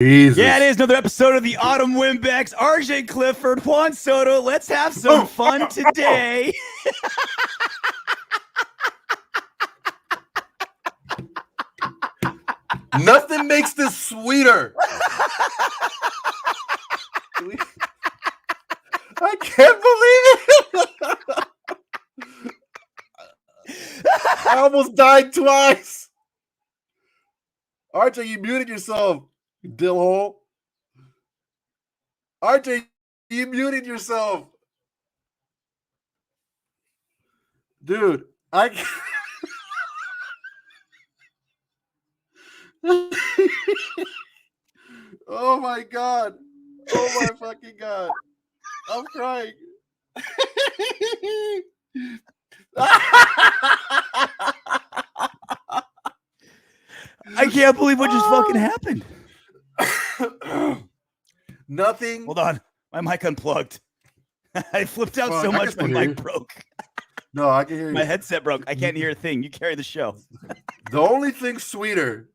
Jesus. Yeah, it is another episode of the Autumn Windbags. RJ Clifford, Juan Soto. Let's have some fun today. Nothing makes this sweeter. I can't believe it. I almost died twice. RJ, you muted yourself, you dill hole. RJ, you muted yourself. Dude, I can't. Oh my God. Oh my fucking God. I'm crying. I can't believe what just fucking happened. Nothing. Hold on. My mic unplugged. I flipped out so much my mic broke. No, I can hear you. My headset broke. I can't hear a thing. You carry the show. The only thing sweeter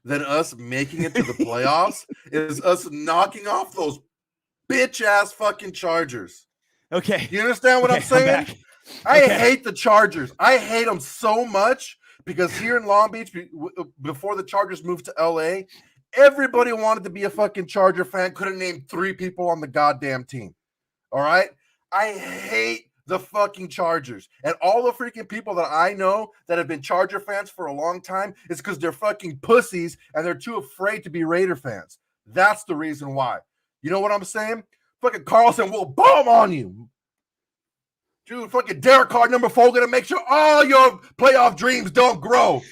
than us making it to the playoffs is us knocking off those bitch ass fucking Chargers. Okay. You understand what I'm saying? I hate the Chargers. I hate them so much because here in Long Beach, before the Chargers moved to LA, everybody wanted to be a fucking Charger fan. Couldn't name 3 people on the goddamn team. All right? I hate the fucking Chargers. And all the freaking people that I know that have been Charger fans for a long time is because they're fucking pussies and they're too afraid to be Raider fans. That's the reason why. You know what I'm saying? Fucking Carlson will bomb on you. Dude, fucking Derek Carr number 4 gonna make sure all your playoff dreams don't grow.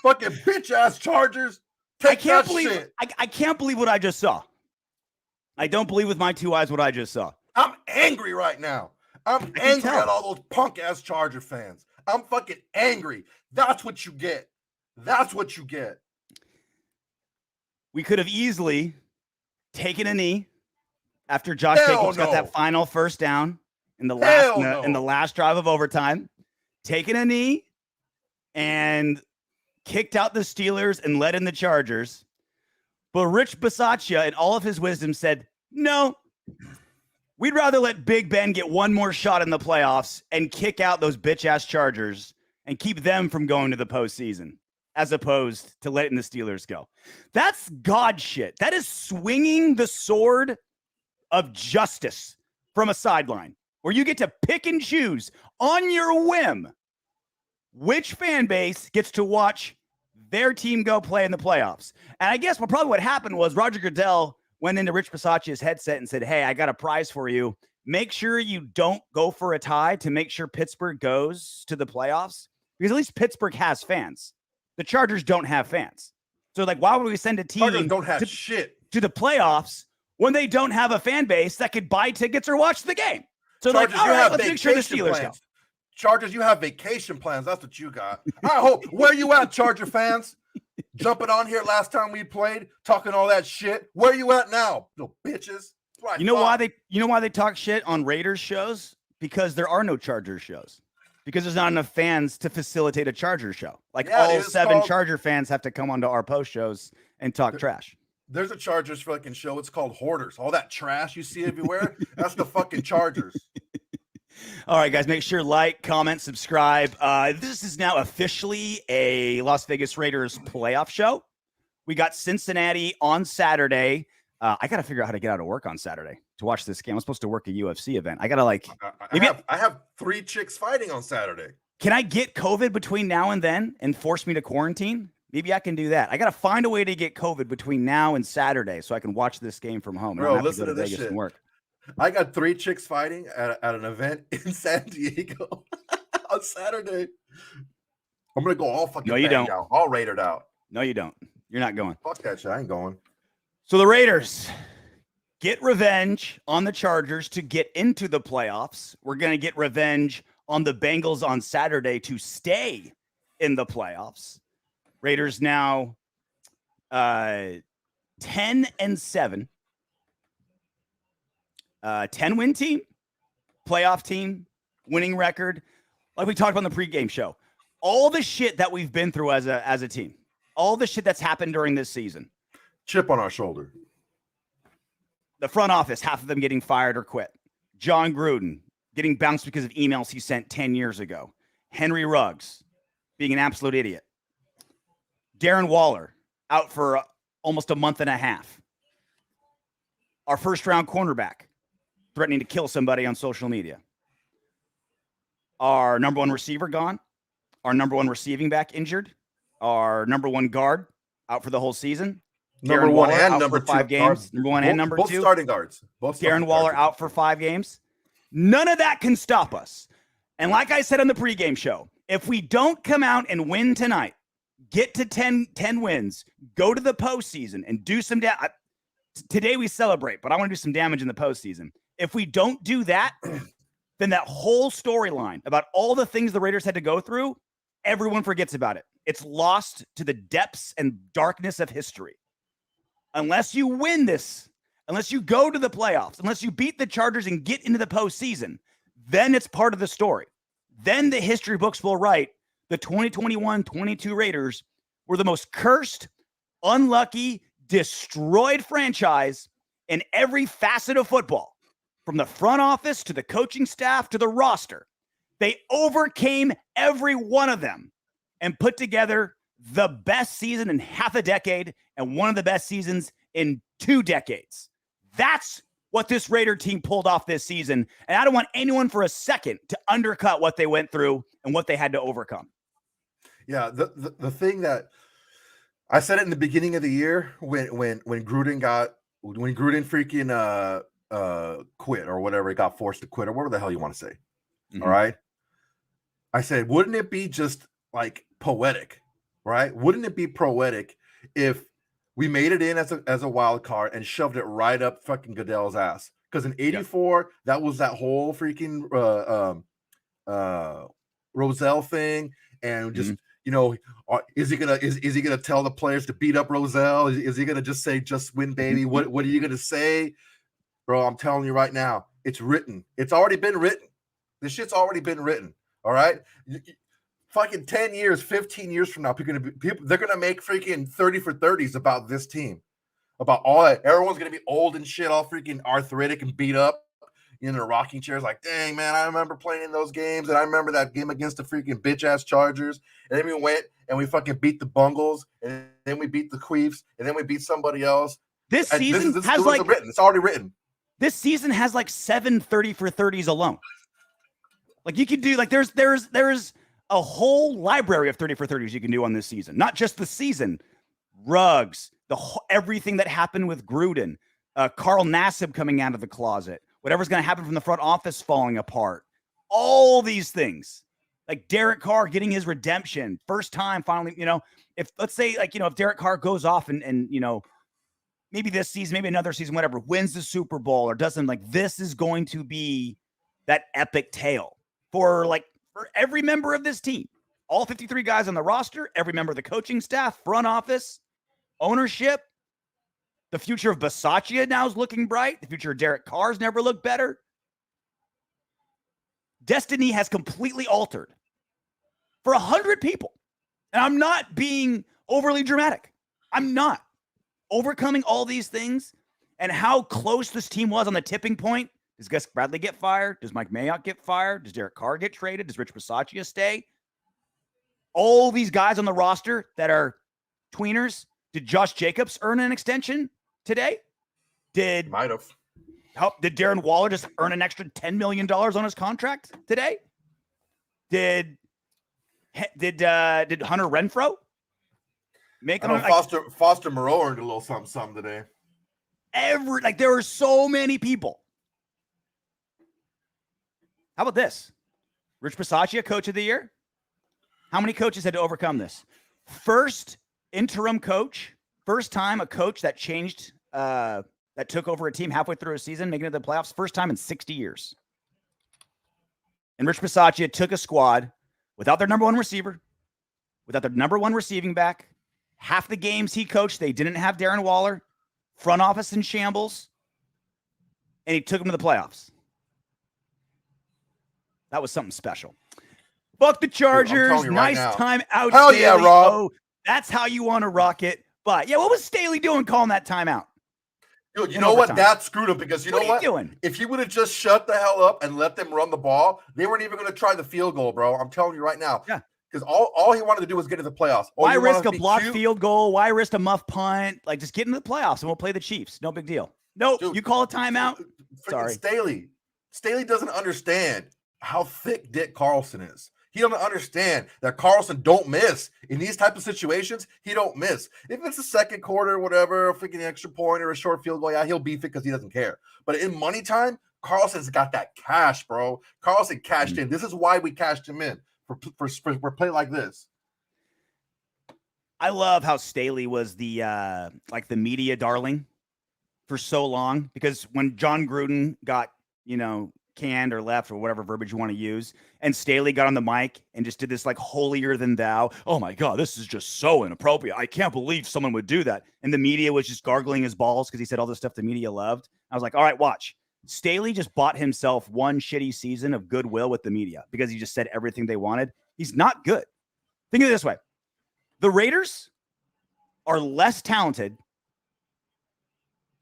Fucking bitch ass Chargers. I can't believe what I just saw. I don't believe with my 2 eyes what I just saw. I'm angry right now. I'm angry at all those punk ass Charger fans. I'm fucking angry. That's what you get. That's what you get. We could have easily taken a knee after Josh Jacobs got that final first down in the last drive of overtime. Taken a knee and kicked out the Steelers and let in the Chargers. But Rich Bisaccia, in all of his wisdom, said, no, we'd rather let Big Ben get one more shot in the playoffs and kick out those bitch-ass Chargers and keep them from going to the postseason, as opposed to letting the Steelers go. That's God shit. That is swinging the sword of justice from a sideline where you get to pick and choose on your whim which fan base gets to watch their team go play in the playoffs. And I guess what happened was Roger Goodell went into Rich Bisaccia's headset and said, hey, I got a prize for you. Make sure you don't go for a tie to make sure Pittsburgh goes to the playoffs, because at least Pittsburgh has fans. The Chargers don't have fans. So, like, why would we send a team to the playoffs when they don't have a fan base that could buy tickets or watch the game? So, Chargers, all right, let's make sure the Steelers go. Chargers, you have vacation plans. That's what you got. I hope. Where you at, Charger fans? Jumping on here last time we played, talking all that shit. Where you at now, little bitches? You know why they talk shit on Raiders shows? Because there are no Chargers shows. Because there's not enough fans to facilitate a Charger show. Like all 7 Charger fans have to come onto our post shows and talk trash. There's a Chargers fucking show. It's called Hoarders. All that trash you see everywhere, that's the fucking Chargers. All right, guys, make sure like, comment, subscribe. This is now officially a Las Vegas Raiders playoff show. We got Cincinnati on Saturday. I got to figure out how to get out of work on Saturday to watch this game. I'm supposed to work a UFC event. I got to I have 3 chicks fighting on Saturday. Can I get COVID between now and then and force me to quarantine? Maybe I can do that. I got to find a way to get COVID between now and Saturday so I can watch this game from home. Bro, listen to this shit. And work. I got 3 chicks fighting at an event in San Diego on Saturday. I'm going to go all fucking down, all raided out. No, you don't. You're not going. Fuck that shit. I ain't going. So the Raiders get revenge on the Chargers to get into the playoffs. We're going to get revenge on the Bengals on Saturday to stay in the playoffs. Raiders now 10-7. 10-win team, playoff team, winning record. Like we talked about in the pregame show. All the shit that we've been through as a team. all the shit that's happened during this season. Chip on our shoulder. The front office, half of them getting fired or quit. John Gruden getting bounced because of emails he sent 10 years ago. Henry Ruggs being an absolute idiot. Darren Waller out for almost a month and a half. Our first-round cornerback threatening to kill somebody on social media. Our number one receiver gone. Our number one receiving back injured. Our number one guard out for the whole season. Number Darren one Waller and out number for 5 two games. Number one and number both 2. Starting guards. Both Darren Waller out for 5 games. None of that can stop us. And like I said on the pregame show, if we don't come out and win tonight, get to 10 wins, go to the postseason and do some damage. Today we celebrate, but I want to do some damage in the postseason. If we don't do that, then that whole storyline about all the things the Raiders had to go through, everyone forgets about it. It's lost to the depths and darkness of history. Unless you win this, unless you go to the playoffs, unless you beat the Chargers and get into the postseason, then it's part of the story. Then the history books will write the 2021-22 Raiders were the most cursed, unlucky, destroyed franchise in every facet of football, from the front office to the coaching staff to the roster. They overcame every one of them and put together the best season in half a decade and one of the best seasons in 2 decades. That's what this Raider team pulled off this season. And I don't want anyone for a second to undercut what they went through and what they had to overcome. Yeah, the thing that I said it in the beginning of the year when Gruden freaking quit or whatever, he got forced to quit or whatever the hell you want to say. Mm-hmm. All right. I said, wouldn't it be just like poetic, right? Wouldn't it be poetic if we made it in as a wild card and shoved it right up fucking Goodell's ass? Because in '84, that was that whole freaking Roselle thing, and just is he gonna tell the players to beat up Roselle? Is he gonna just say just win, baby? What are you gonna say, bro? I'm telling you right now, it's written. It's already been written. This shit's already been written. All right. Fucking 10 years, 15 years from now, they're gonna make freaking 30 for 30s about this team, about all that. Everyone's gonna be old and shit, all freaking arthritic and beat up in their rocking chairs. Like, dang man, I remember playing in those games, and I remember that game against the freaking bitch ass Chargers. And then we went and we fucking beat the Bungles, and then we beat the Queefs, and then we beat somebody else. This season has written. It's already written. This season has like 7 30 for 30s alone. Like you could do there's a whole library of 30 for 30s you can do on this season. Not just the season. Ruggs, everything that happened with Gruden, Carl Nassib coming out of the closet, whatever's going to happen from the front office falling apart. All these things. Like Derek Carr getting his redemption. First time finally, if let's say if Derek Carr goes off and maybe this season, maybe another season, whatever, wins the Super Bowl or doesn't, this is going to be that epic tale for every member of this team, all 53 guys on the roster, every member of the coaching staff, front office, ownership. The future of Bisaccia now is looking bright. The future of Derek Carr's never looked better. Destiny has completely altered for 100 people. And I'm not being overly dramatic. I'm not. Overcoming all these things and how close this team was on the tipping point. Does Gus Bradley get fired? Does Mike Mayock get fired? Does Derek Carr get traded? Does Rich Bisaccia stay? All these guys on the roster that are tweeners. Did Josh Jacobs earn an extension today? Might have. Did Darren Waller just earn an extra $10 million on his contract today? Did Hunter Renfrow make him? Foster Moreau earned a little something today. There were so many people. How about this? Rich Bisaccia, coach of the year. How many coaches had to overcome this? First interim coach, first time a coach that changed, that took over a team halfway through a season, making it to the playoffs, first time in 60 years. And Rich Bisaccia took a squad without their number one receiver, without their number one receiving back. Half the games he coached, they didn't have Darren Waller, front office in shambles, and he took them to the playoffs. That was something special. Fuck the Chargers. Nice time out. Hell yeah, Rob. That's how you want to rock it. But yeah, what was Staley doing calling that timeout? Dude, you know what? That screwed him because you know what? Doing? If he would have just shut the hell up and let them run the ball, they weren't even going to try the field goal, bro. I'm telling you right now. Yeah. Because all he wanted to do was get to the playoffs. Why risk a blocked field goal? Why risk a muff punt? Like, just get into the playoffs and we'll play the Chiefs. No big deal. Nope. Dude, you call a timeout. Sorry. Staley doesn't understand how thick Dick Carlson is. He doesn't understand that Carlson don't miss. In these type of situations, he don't miss. If it's a second quarter, whatever, a freaking extra point or a short field goal, yeah, he'll beef it because he doesn't care. But in money time, Carlson's got that cash, bro. Carlson cashed in. This is why we cashed him in for play like this. I love how Staley was the the media darling for so long, because when John Gruden got, canned or left or whatever verbiage you want to use, and Staley got on the mic and just did this like holier than thou, oh my God, this is just so inappropriate. I can't believe someone would do that. And the media was just gargling his balls because he said all the stuff the media loved. I was like, all right, watch. Staley just bought himself one shitty season of goodwill with the media because he just said everything they wanted. He's not good. Think of it this way. The Raiders are less talented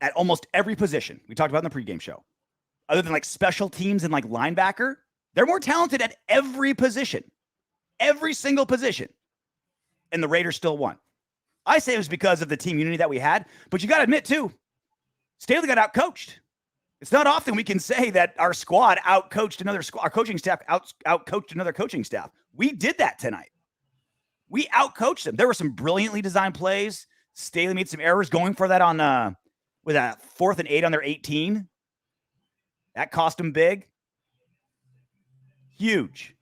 at almost every position we talked about in the pregame show. Other than like special teams and like linebacker, they're more talented at every position, every single position. And the Raiders still won. I say it was because of the team unity that we had, but you got to admit too, Staley got outcoached. It's not often we can say that our squad outcoached another squad, our coaching staff outcoached another coaching staff. We did that tonight. We outcoached them. There were some brilliantly designed plays. Staley made some errors going for that on with a 4th and 8 on their 18. That cost them big. Huge.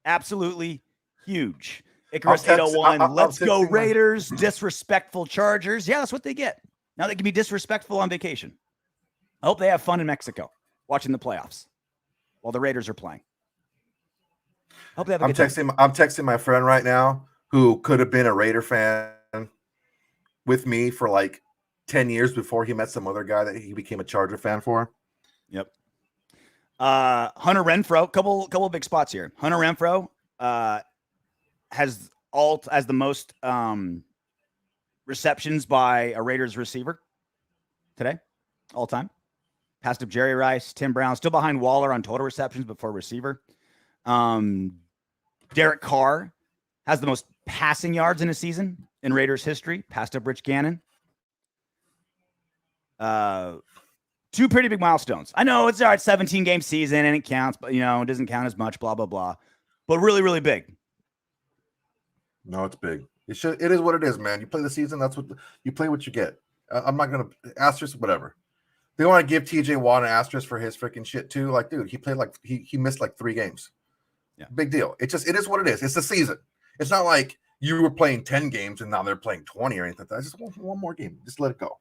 Absolutely huge. Icarus 801. Let's go Raiders. Disrespectful Chargers. Yeah, that's what they get. Now they can be disrespectful on vacation. I hope they have fun in Mexico watching the playoffs while the Raiders are playing. I hope they have a good time. I'm texting my friend right now who could have been a Raider fan with me for like 10 years before he met some other guy that he became a Charger fan for. Yep. Hunter Renfrow, couple big spots here. Hunter Renfrow has the most receptions by a Raiders receiver today, all time. Passed up Jerry Rice, Tim Brown, still behind Waller on total receptions, but for receiver. Derek Carr has the most passing yards in a season in Raiders history, passed up Rich Gannon. Two pretty big milestones. I know it's all right, 17-game season and it counts, but it doesn't count as much, blah, blah, blah. But really, really big. No, it's big. It is what it is, man. You play the season, that's what you play what you get. I'm not gonna asterisk whatever. They want to give TJ Watt an asterisk for his freaking shit too. Like, dude, he played like he missed like 3 games. Yeah. Big deal. It is what it is. It's the season. It's not like you were playing 10 games and now they're playing 20 or anything like that. I just want one more game. Just let it go.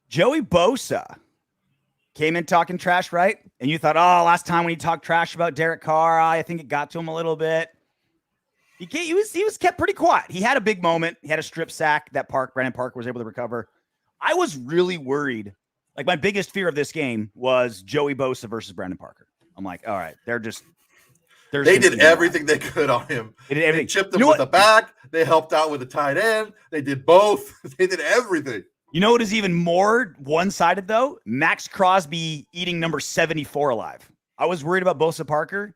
Joey Bosa came in talking trash, right? And you thought, last time when he talked trash about Derek Carr, I think it got to him a little bit. He was kept pretty quiet. He had a big moment. He had a strip sack that Brandon Parker was able to recover. I was really worried. Like, my biggest fear of this game was Joey Bosa versus Brandon Parker. I'm like, all right, they did everything they could on him. They did everything. They chipped him with the back. They helped out with the tight end. They did both. They did everything. You know what is even more one-sided, though? Max Crosby eating number 74 alive. I was worried about Bosa Parker.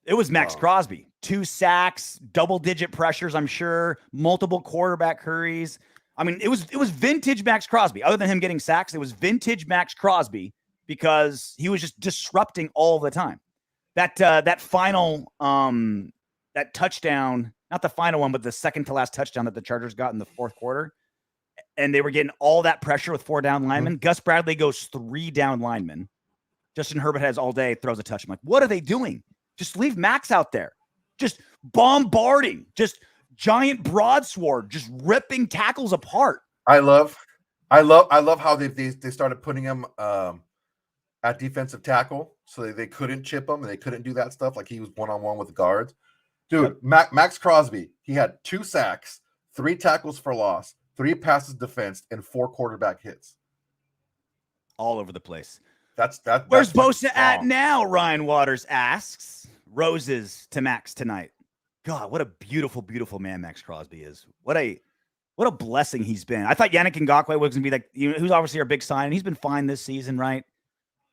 It was Max Crosby. 2 sacks, double-digit pressures, I'm sure, multiple quarterback hurries. I mean, it was vintage Max Crosby. Other than him getting sacks, it was vintage Max Crosby because he was just disrupting all the time. That final that touchdown, not the final one, but the second to last touchdown that the Chargers got in the 4th quarter, and they were getting all that pressure with 4 down linemen. Gus Bradley goes 3 down linemen. Justin Herbert has all day, throws a touch. I'm like, what are they doing? Just leave Max out there. Just bombarding. Just giant broadsword. Just ripping tackles apart. I love how they started putting him at defensive tackle, so they couldn't chip him and they couldn't do that stuff. Like, he was one-on-one with the guards. Dude, yep. Max Crosby, he had 2 sacks, 3 tackles for loss, 3 passes defensed, and 4 quarterback hits. All over the place. Where's Bosa at now? Ryan Waters asks. Roses to Max tonight. God, what a beautiful, beautiful man Max Crosby is. What a blessing he's been. I thought Yannick Ngakoue was going to be like, who's obviously our big sign, and he's been fine this season, right?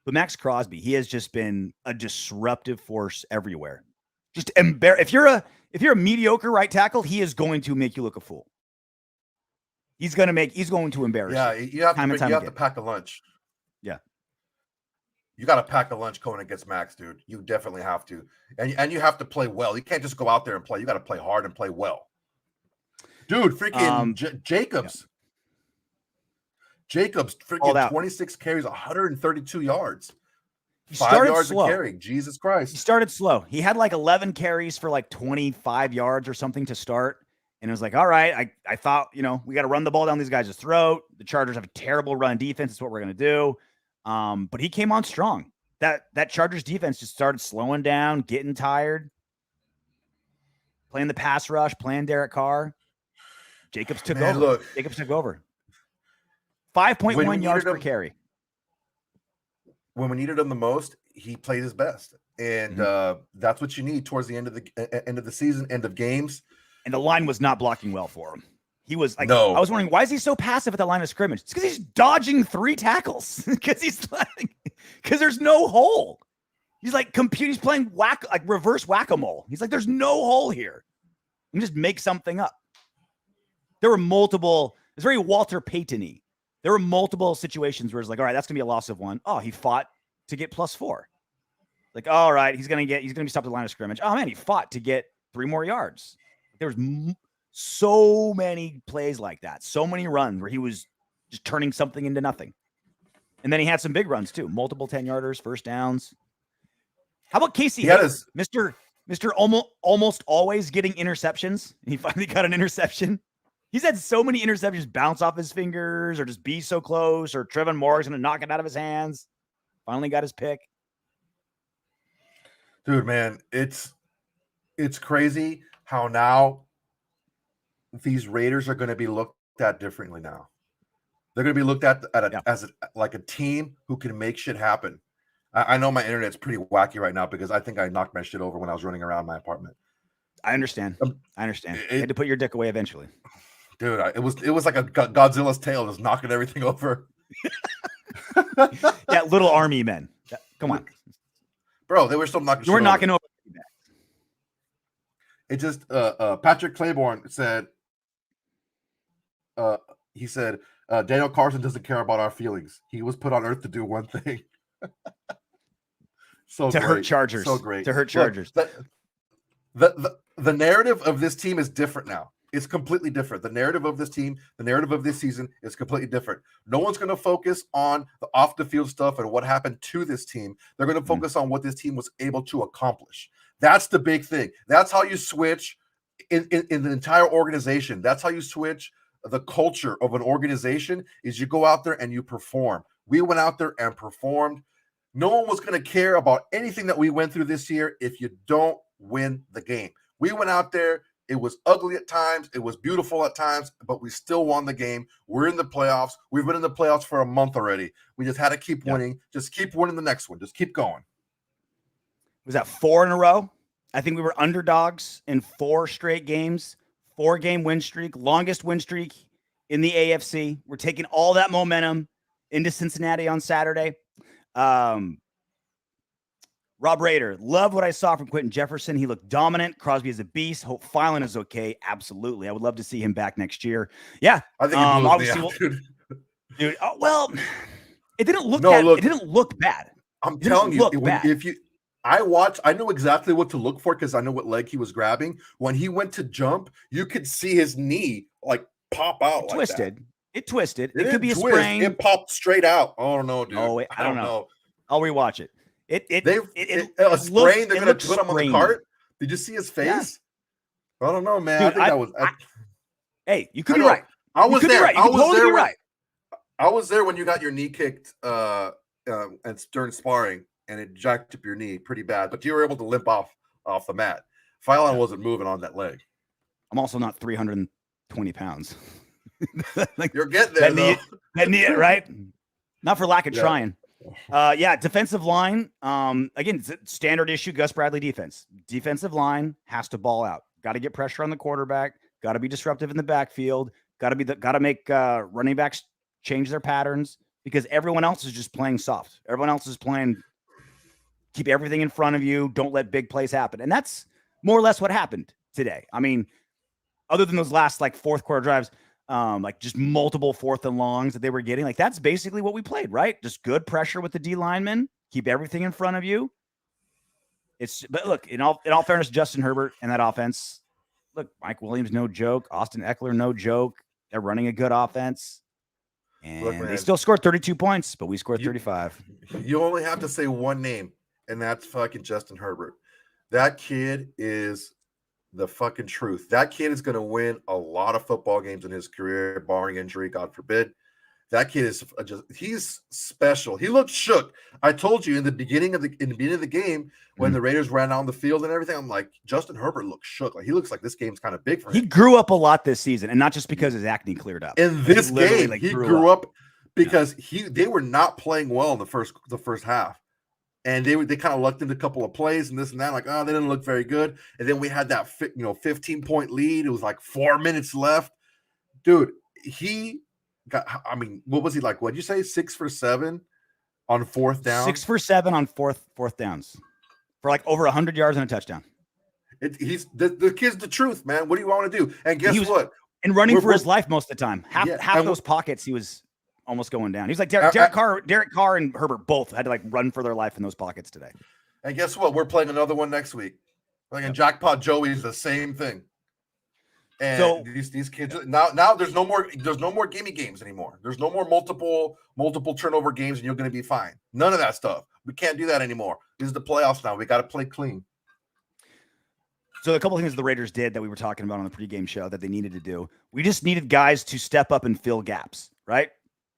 But Max Crosby, he has just been a disruptive force everywhere. Just if you're a mediocre right tackle, he is going to make you look a fool. He's going to embarrass you. Yeah, you have to pack a lunch. Yeah. You got to pack a lunch going against Max, dude. You definitely have to. And you have to play well. You can't just go out there and play. You got to play hard and play well. Dude, freaking Jacobs. Yeah. Jacobs, freaking 26 carries, 132 yards. He 5 yards slow. a carry. Jesus Christ. He started slow. He had like 11 carries for like 25 yards or something to start. And it was like, all right, I thought, we got to run the ball down these guys' throat. The Chargers have a terrible run defense. That's what we're going to do. But he came on strong. That Chargers defense just started slowing down, getting tired, playing the pass rush, playing Derek Carr. Jacobs took over. Jacobs took over. 5.1 yards per carry. When we needed him the most, he played his best. And that's what you need towards the end of the season, end of games. And the line was not blocking well for him. He was like, I was wondering, why is he so passive at the line of scrimmage? It's because he's dodging 3 tackles. Because there's no hole. He's like he's playing reverse whack-a-mole. He's like, there's no hole here. You can just make something up. There were multiple, it's very Walter Payton-y. There were multiple situations where it's like, all right, that's gonna be a loss of 1. Oh, he fought to get +4. Like, all right, he's gonna be stopped at the line of scrimmage. Oh man, he fought to get 3 more yards. There was so many plays like that, so many runs where he was just turning something into nothing. And then he had some big runs too, multiple 10-yarders, first downs. How about Casey Hayes? Mr. Almost always getting interceptions. He finally got an interception. He's had so many interceptions bounce off his fingers or just be so close, or Trevon Moore going to knock it out of his hands. Finally got his pick. Dude, man, it's crazy how now these Raiders are going to be looked at differently now. They're going to be looked at as a team who can make shit happen. I know my internet's pretty wacky right now because I think I knocked my shit over when I was running around my apartment. I understand. I had to put your dick away eventually. Dude, it was like a Godzilla's tail just knocking everything over. Yeah, little army men. Come on. Bro, they were still knocking shit over. You were knocking over. It just Patrick Claiborne said Daniel Carson doesn't care about our feelings. He was put on earth to do one thing. Hurt Chargers. So great. To hurt Chargers. Look, the narrative of this team is different now. It's completely different. The narrative of this team, the narrative of this season is completely different. No one's going to focus on the off the field stuff and what happened to this team. They're going to focus on what this team was able to accomplish. That's the big thing. That's how you switch in the entire organization. That's how you switch the culture of an organization, is you go out there and you perform. We went out there and performed. No one was going to care about anything that we went through this year if you don't win the game. We went out there. It was ugly at times. It was beautiful at times, but we still won the game. We're in the playoffs. We've been in the playoffs for a month already. We just had to keep winning. Just keep winning the next one. Just keep going. Was that 4 in a row? I think we were underdogs in 4 straight games, 4-game win streak, longest win streak in the AFC. We're taking all that momentum into Cincinnati on Saturday. Rob Rader, love what I saw from Quentin Jefferson. He looked dominant. Crosby is a beast. Hope Phelan is okay. Absolutely. I would love to see him back next year. Yeah. I think obviously, dude. Well, it didn't look it didn't look bad. I'm telling you, I know exactly what to look for because I know what leg he was grabbing. When he went to jump, you could see his knee like pop out. It twisted. It twisted. It could be a sprain. It popped straight out. Oh no, dude. Oh, I don't know. I'll rewatch it. A sprain. They're gonna put him on the cart. Did you see his face? Yeah. I don't know, man. Dude, I think hey, you could be right. I was there. Right. I was totally there. Right. I was there when you got your knee kicked and during sparring, and it jacked up your knee pretty bad. But you were able to limp off the mat. Phelan wasn't moving on that leg. I'm also not 320 pounds. You're getting there. That knee, right? Not for lack of trying. Defensive line. Again, it's a standard issue. Gus Bradley defense. Defensive line has to ball out. got to get pressure on the quarterback, got to be disruptive in the backfield, got to make running backs change their patterns because everyone else is just playing soft. Everyone else is playing keep everything in front of you, don't let big plays happen. And that's more or less what happened today. I mean, other than those last like fourth quarter drives, like just multiple fourth and longs that they were getting, like that's basically what we played, right? Just good pressure with the D linemen, keep everything in front of you. But look, in all fairness, Justin Herbert and that offense, look, Mike Williams, no joke. Austin Eckler, no joke. They're running a good offense. And look, they still scored 32 points, but we scored 35. You only have to say one name, and that's fucking Justin Herbert. That kid is the fucking truth. That kid is going to win a lot of football games in his career, barring injury, God forbid. That kid is he's special. He looked shook. I told you in the beginning of the game when the Raiders ran on the field and everything, I'm like, Justin Herbert looks shook. Like he looks like this game's kind of big for him. He grew up a lot this season, and not just because his acne cleared up. In this game, he grew up because they were not playing well in the first half. And they kind of lucked into a couple of plays and this and that. Like, oh, they didn't look very good. And then we had that 15-point lead. It was like 4 minutes left. Dude, he got, I mean, what was he like? What'd you say? 6 for 7 on fourth down? 6 for 7 on fourth downs for like over 100 yards and a touchdown. He's the kid's the truth, man. What do you want to do? And guess what? And running for his life most of the time. Half those pockets, he was almost going down. He's like Derek Carr and Herbert both had to like run for their life in those pockets today. And guess what? We're playing another one next week. Like in Jackpot Joey is the same thing. And so these kids now there's no more gimme games anymore. There's no more multiple turnover games and you're going to be fine. None of that stuff. We can't do that anymore. This is the playoffs now. We got to play clean. So a couple of things the Raiders did that we were talking about on the pregame show that they needed to do. We just needed guys to step up and fill gaps, right?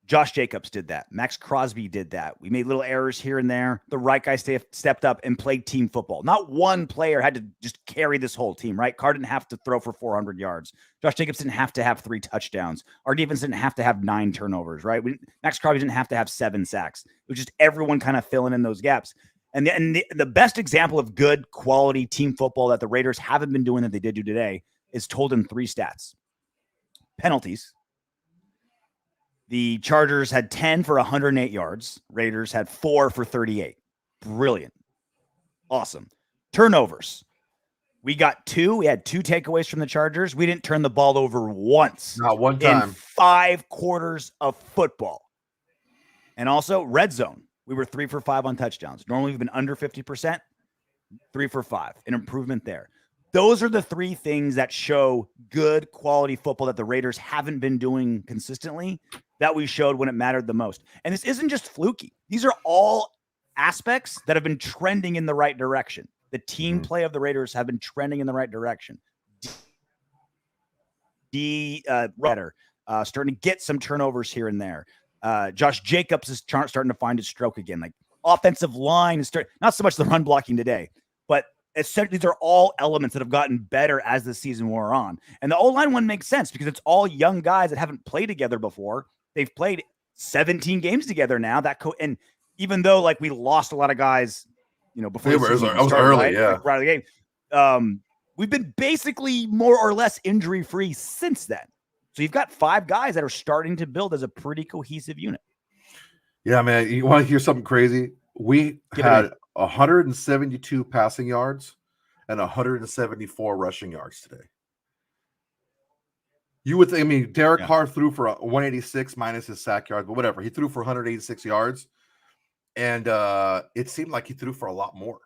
Josh Jacobs did that. Max Crosby did that. We made little errors here and there. The right guy stepped up and played team football. Not one player had to just carry this whole team, right? Carr didn't have to throw for 400 yards. Josh Jacobs didn't have to have 3 touchdowns. Our defense didn't have to have 9 turnovers, right? Max Crosby didn't have to have 7 sacks. It was just everyone kind of filling in those gaps. And the best example of good quality team football that the Raiders haven't been doing that they did do today is told in 3 stats. Penalties. The Chargers had 10 for 108 yards. Raiders had 4 for 38. Brilliant. Awesome. Turnovers. We got 2. We had 2 takeaways from the Chargers. We didn't turn the ball over once. Not one time. In 5 quarters of football. And also red zone. We were 3 for 5 on touchdowns. Normally we've been under 50%. 3 for 5. An improvement there. Those are the 3 things that show good quality football that the Raiders haven't been doing consistently that we showed when it mattered the most. And this isn't just fluky. These are all aspects that have been trending in the right direction. The team play of the Raiders have been trending in the right direction. Better, starting to get some turnovers here and there. Josh Jacobs is starting to find his stroke again. Like offensive line is not so much the run blocking today, but essentially these are all elements that have gotten better as the season wore on. And the O-line one makes sense because it's all young guys that haven't played together before. They've played 17 games together now. And even though like we lost a lot of guys, before it was early, yeah, right out of the game, we've been basically more or less injury free since then. So you've got 5 guys that are starting to build as a pretty cohesive unit. Yeah, man. You want to hear something crazy? We had 172 passing yards and 174 rushing yards today. You would think, Derek Carr threw for 186 minus his sack yards, but whatever. He threw for 186 yards, and it seemed like he threw for a lot more.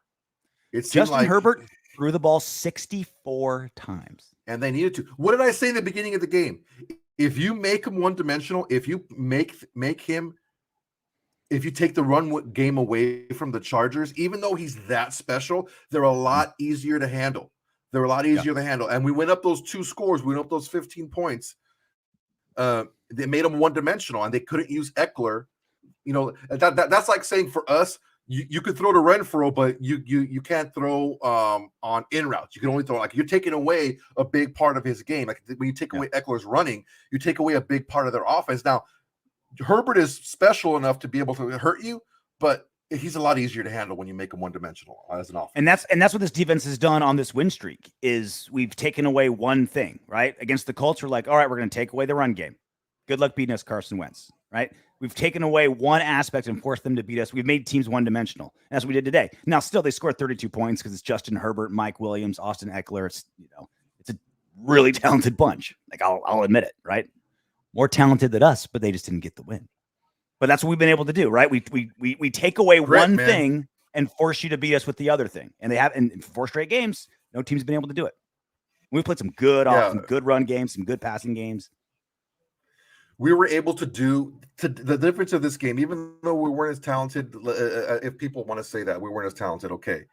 Justin Herbert threw the ball 64 times. And they needed to. What did I say in the beginning of the game? If you make him one-dimensional, if you make him, if you take the run game away from the Chargers, even though he's that special, they're a lot easier to handle. They're a lot easier to handle. And we went up those 2 scores. We went up those 15 points. They made them one-dimensional, and they couldn't use Eckler. That's like saying for us, you could throw to Renfro, but you can't throw on in routes. You can only throw, like, you're taking away a big part of his game. Like when you take away Eckler's running, you take away a big part of their offense. Now, Herbert is special enough to be able to hurt you, but he's a lot easier to handle when you make him one-dimensional as an offense. And that's what this defense has done on this win streak is we've taken away one thing, right? Against the Colts, we're like, all right, we're going to take away the run game. Good luck beating us, Carson Wentz, right? We've taken away one aspect and forced them to beat us. We've made teams one-dimensional. That's what we did today. Now, still, they scored 32 points because it's Justin Herbert, Mike Williams, Austin Eckler. It's a really talented bunch. Like, I'll admit it, right? More talented than us, but they just didn't get the win. But that's what we've been able to do, right? We take away one thing and force you to beat us with the other thing. And they have in 4 straight games, no team's been able to do it. We've played some good some good run games, some good passing games. We were able to do the difference of this game, even though we weren't as talented. If people want to say that we weren't as talented, okay.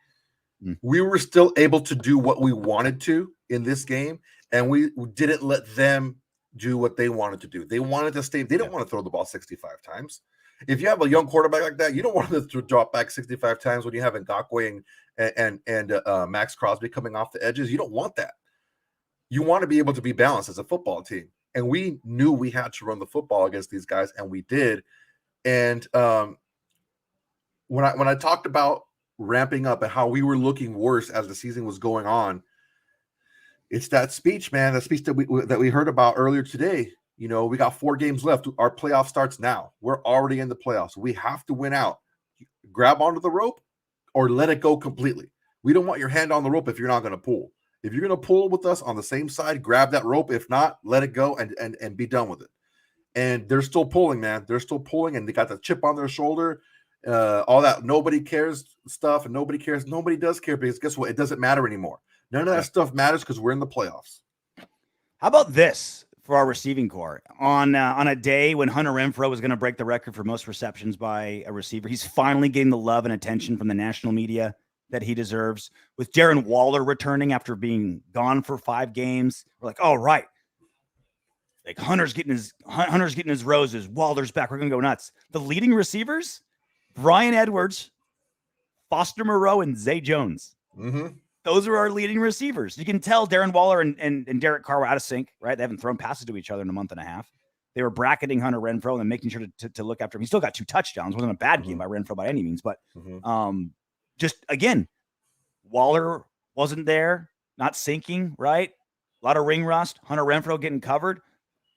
We were still able to do what we wanted to in this game, and we didn't let them do what they wanted to do. They wanted to stay. They don't want to throw the ball 65 times. If you have a young quarterback like that, you don't want to drop back 65 times when you have Ngakoue and Max Crosby coming off the edges. You don't want that. You want to be able to be balanced as a football team. And we knew we had to run the football against these guys, and we did. And when I talked about ramping up and how we were looking worse as the season was going on, it's that speech, man. The speech that we heard about earlier today. You know, we got 4 games left. Our playoff starts now. We're already in the playoffs. We have to win out. Grab onto the rope or let it go completely. We don't want your hand on the rope if you're not going to pull. If you're going to pull with us on the same side, grab that rope. If not, let it go and be done with it. And they're still pulling, man. They're still pulling, and they got the chip on their shoulder. All that nobody cares stuff, and nobody cares. Nobody does care because guess what? It doesn't matter anymore. None of that stuff matters because we're in the playoffs. How about this for our receiving core? On a day when Hunter Renfrow was going to break the record for most receptions by a receiver, he's finally getting the love and attention from the national media that he deserves. With Darren Waller returning after being gone for 5 games, we're like, oh, right. Like Hunter's getting his roses. Waller's back. We're going to go nuts. The leading receivers, Brian Edwards, Foster Moreau, and Zay Jones. Mm-hmm. Those are our leading receivers. You can tell Darren Waller and Derek Carr were out of sync, right? They haven't thrown passes to each other in a month and a half. They were bracketing Hunter Renfrow and making sure to look after him. He still got 2 touchdowns. It wasn't a bad game by Renfrow by any means, but just again, Waller wasn't there, not syncing, right? A lot of ring rust. Hunter Renfrow getting covered.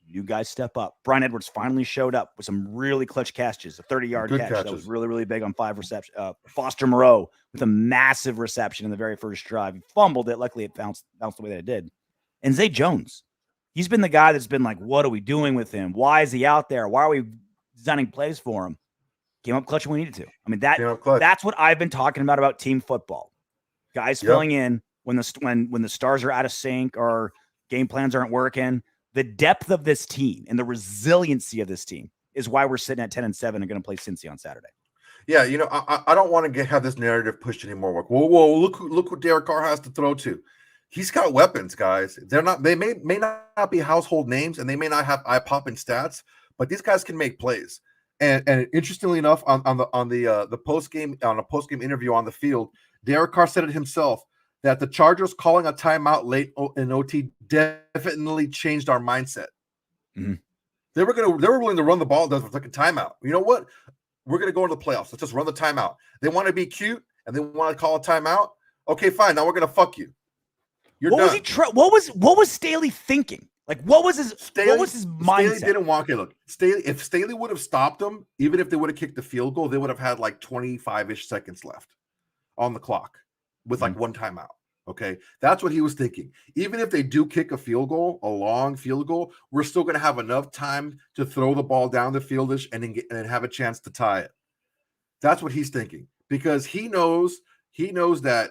You guys step up. Brian Edwards finally showed up with some really clutch catches, a 30-yard catch that was really, really big on 5 receptions. Foster Moreau with a massive reception in the very first drive. He fumbled it. Luckily, it bounced the way that it did. And Zay Jones, he's been the guy that's been like, what are we doing with him? Why is he out there? Why are we designing plays for him? Came up clutch when we needed to. I mean, that's what I've been talking about team football. Guys filling in when the stars are out of sync or game plans aren't working. The depth of this team and the resiliency of this team is why we're sitting at 10-7 and going to play Cincy on Saturday. Yeah, you know, I don't want to have this narrative pushed anymore. Whoa, look what Derek Carr has to throw to. He's got weapons, guys. They may not be household names and they may not have eye-popping stats, but these guys can make plays. And interestingly enough, on a post-game interview on the field, Derek Carr said it himself that the Chargers calling a timeout late in OT definitely changed our mindset. Mm-hmm. They were willing to run the ball with like a timeout. You know what? We're going to go into the playoffs. Let's just run the timeout. They want to be cute and they want to call a timeout. Okay, fine. Now we're going to fuck you. You're done. What was Staley thinking? Like, what was his mindset? Staley didn't want it. Look, if Staley would have stopped them, even if they would have kicked the field goal, they would have had like 25-ish seconds left on the clock with like one timeout. Okay, that's what he was thinking. Even if they do kick a field goal, a long field goal, we're still going to have enough time to throw the ball down the fieldish and have a chance to tie it. That's what he's thinking because he knows that.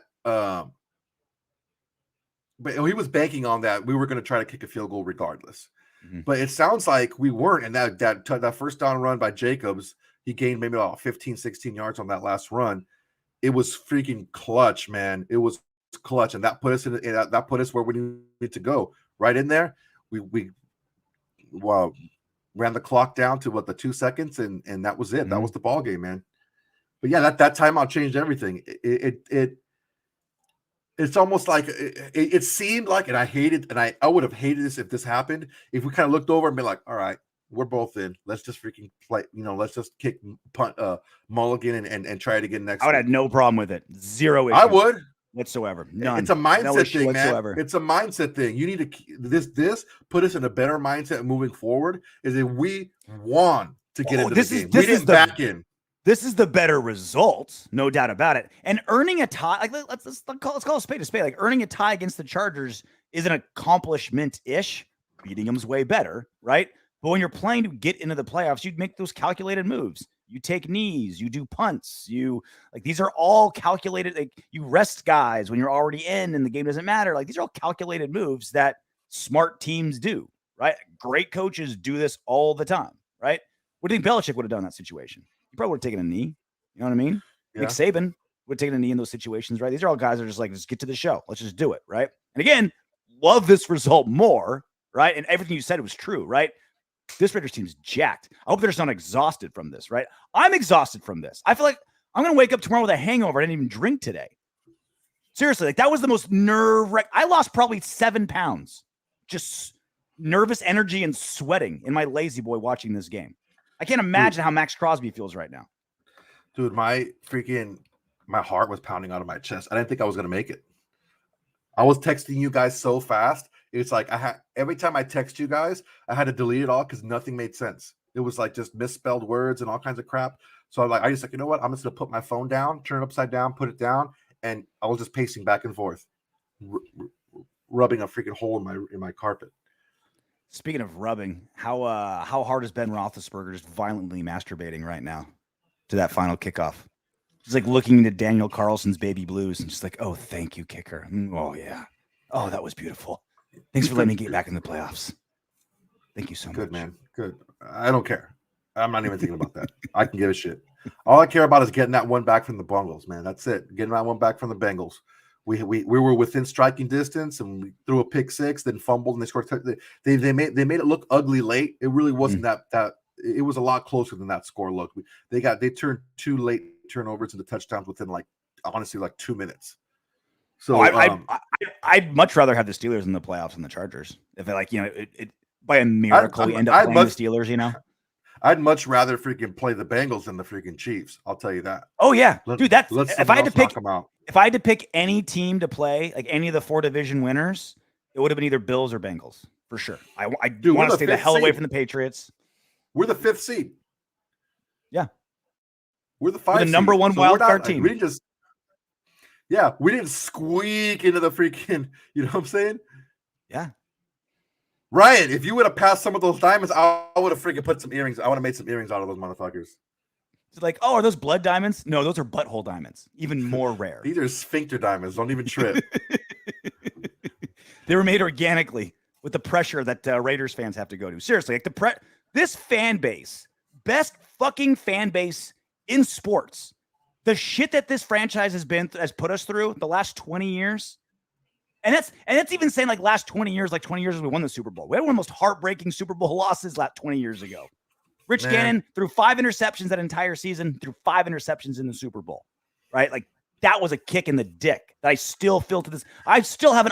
But he was banking on that we were going to try to kick a field goal regardless. Mm-hmm. But it sounds like we weren't. And that first down run by Jacobs, he gained maybe about 15, 16 yards on that last run. It was freaking clutch, man. It was clutch, and that put us where we need to go. Right in there, we ran the clock down to the 2 seconds, and that was it. Mm-hmm. That was the ball game, man. But yeah, that timeout changed everything. It's almost like it seemed like, and I hated, and I would have hated this if this happened. If we kind of looked over and been like, all right, we're both in. Let's just freaking play. Let's just kick punt mulligan and try it again next. I would have no problem with it. Zero issues. I would whatsoever. None. It's a mindset thing, whatsoever. man. It's a mindset thing. You need to this put us in a better mindset moving forward. Is that we want to get into the game. We didn't back in. This is the better result, no doubt about it. And earning a tie, like let's call a spade a spade. Like earning a tie against the Chargers is an accomplishment-ish. Beating them's way better, right? But when you're playing to get into the playoffs, you'd make those calculated moves. You take knees, you do punts, these are all calculated. Like you rest guys when you're already in and the game doesn't matter. Like these are all calculated moves that smart teams do, right? Great coaches do this all the time, right? What do you think Belichick would have done in that situation? He probably would have taken a knee. You know what I mean? Yeah. Nick Saban would have taken a knee in those situations, right? These are all guys that are just like, just get to the show. Let's just do it, right? And again, love this result more, right? And everything you said was true, right? This Raiders team's jacked. I hope they're just not exhausted from this, right? I'm exhausted from this. I feel like I'm going to wake up tomorrow with a hangover. I didn't even drink today. Seriously, like that was the most nerve-wracking. I lost probably 7 pounds. Just nervous energy and sweating in my lazy boy watching this game. I can't imagine how Max Crosby feels right now. Dude, my heart was pounding out of my chest. I didn't think I was going to make it. I was texting you guys so fast. It's like every time I text you guys, I had to delete it all because nothing made sense. It was like just misspelled words and all kinds of crap. So I just like, you know what? I'm just going to put my phone down, turn it upside down, put it down. And I was just pacing back and forth, rubbing a freaking hole in my carpet. Speaking of rubbing, how hard is Ben Roethlisberger just violently masturbating right now to that final kickoff? He's like looking into Daniel Carlson's baby blues and just like, oh, thank you, kicker. Oh, yeah. Oh, that was beautiful. Thanks for letting me get back in the playoffs. Thank you so much. Good, man. Good. I don't care. I'm not even thinking about that. I can give a shit. All I care about is getting that one back from the Bengals, man. That's it. Getting that one back from the Bengals. We were within striking distance, and we threw a pick six, then fumbled, and they scored. They made it look ugly late. It really wasn't that. It was a lot closer than that score looked. They turned 2 late turnovers into touchdowns within honestly 2 minutes. So I'd much rather have the Steelers in the playoffs than the Chargers. If it by a miracle we end up playing the Steelers, I'd much rather freaking play the Bengals than the freaking Chiefs. I'll tell you that. Oh yeah, dude. If I had to pick any team to play, like any of the 4 division winners, it would have been either Bills or Bengals for sure. I do want to stay the hell away from the Patriots. We're the 5th seed. Yeah, we're the 5th. We're the number 1 wild card team. We didn't squeak into the freaking. You know what I'm saying? Yeah. Ryan, if you would have passed some of those diamonds, I would have freaking put some earrings. I would have made some earrings out of those motherfuckers. It's like, oh, are those blood diamonds? No, those are butthole diamonds. Even more rare. These are sphincter diamonds. Don't even trip. They were made organically with the pressure that Raiders fans have to go to. Seriously, like this fan base, best fucking fan base in sports. The shit that this franchise has put us through the last 20 years. And that's even saying like last 20 years, like 20 years we won the Super Bowl. We had one of the most heartbreaking Super Bowl losses 20 years ago. Rich Gannon threw 5 interceptions that entire season, threw 5 interceptions in the Super Bowl, right? Like that was a kick in the dick that I still feel to this. I still have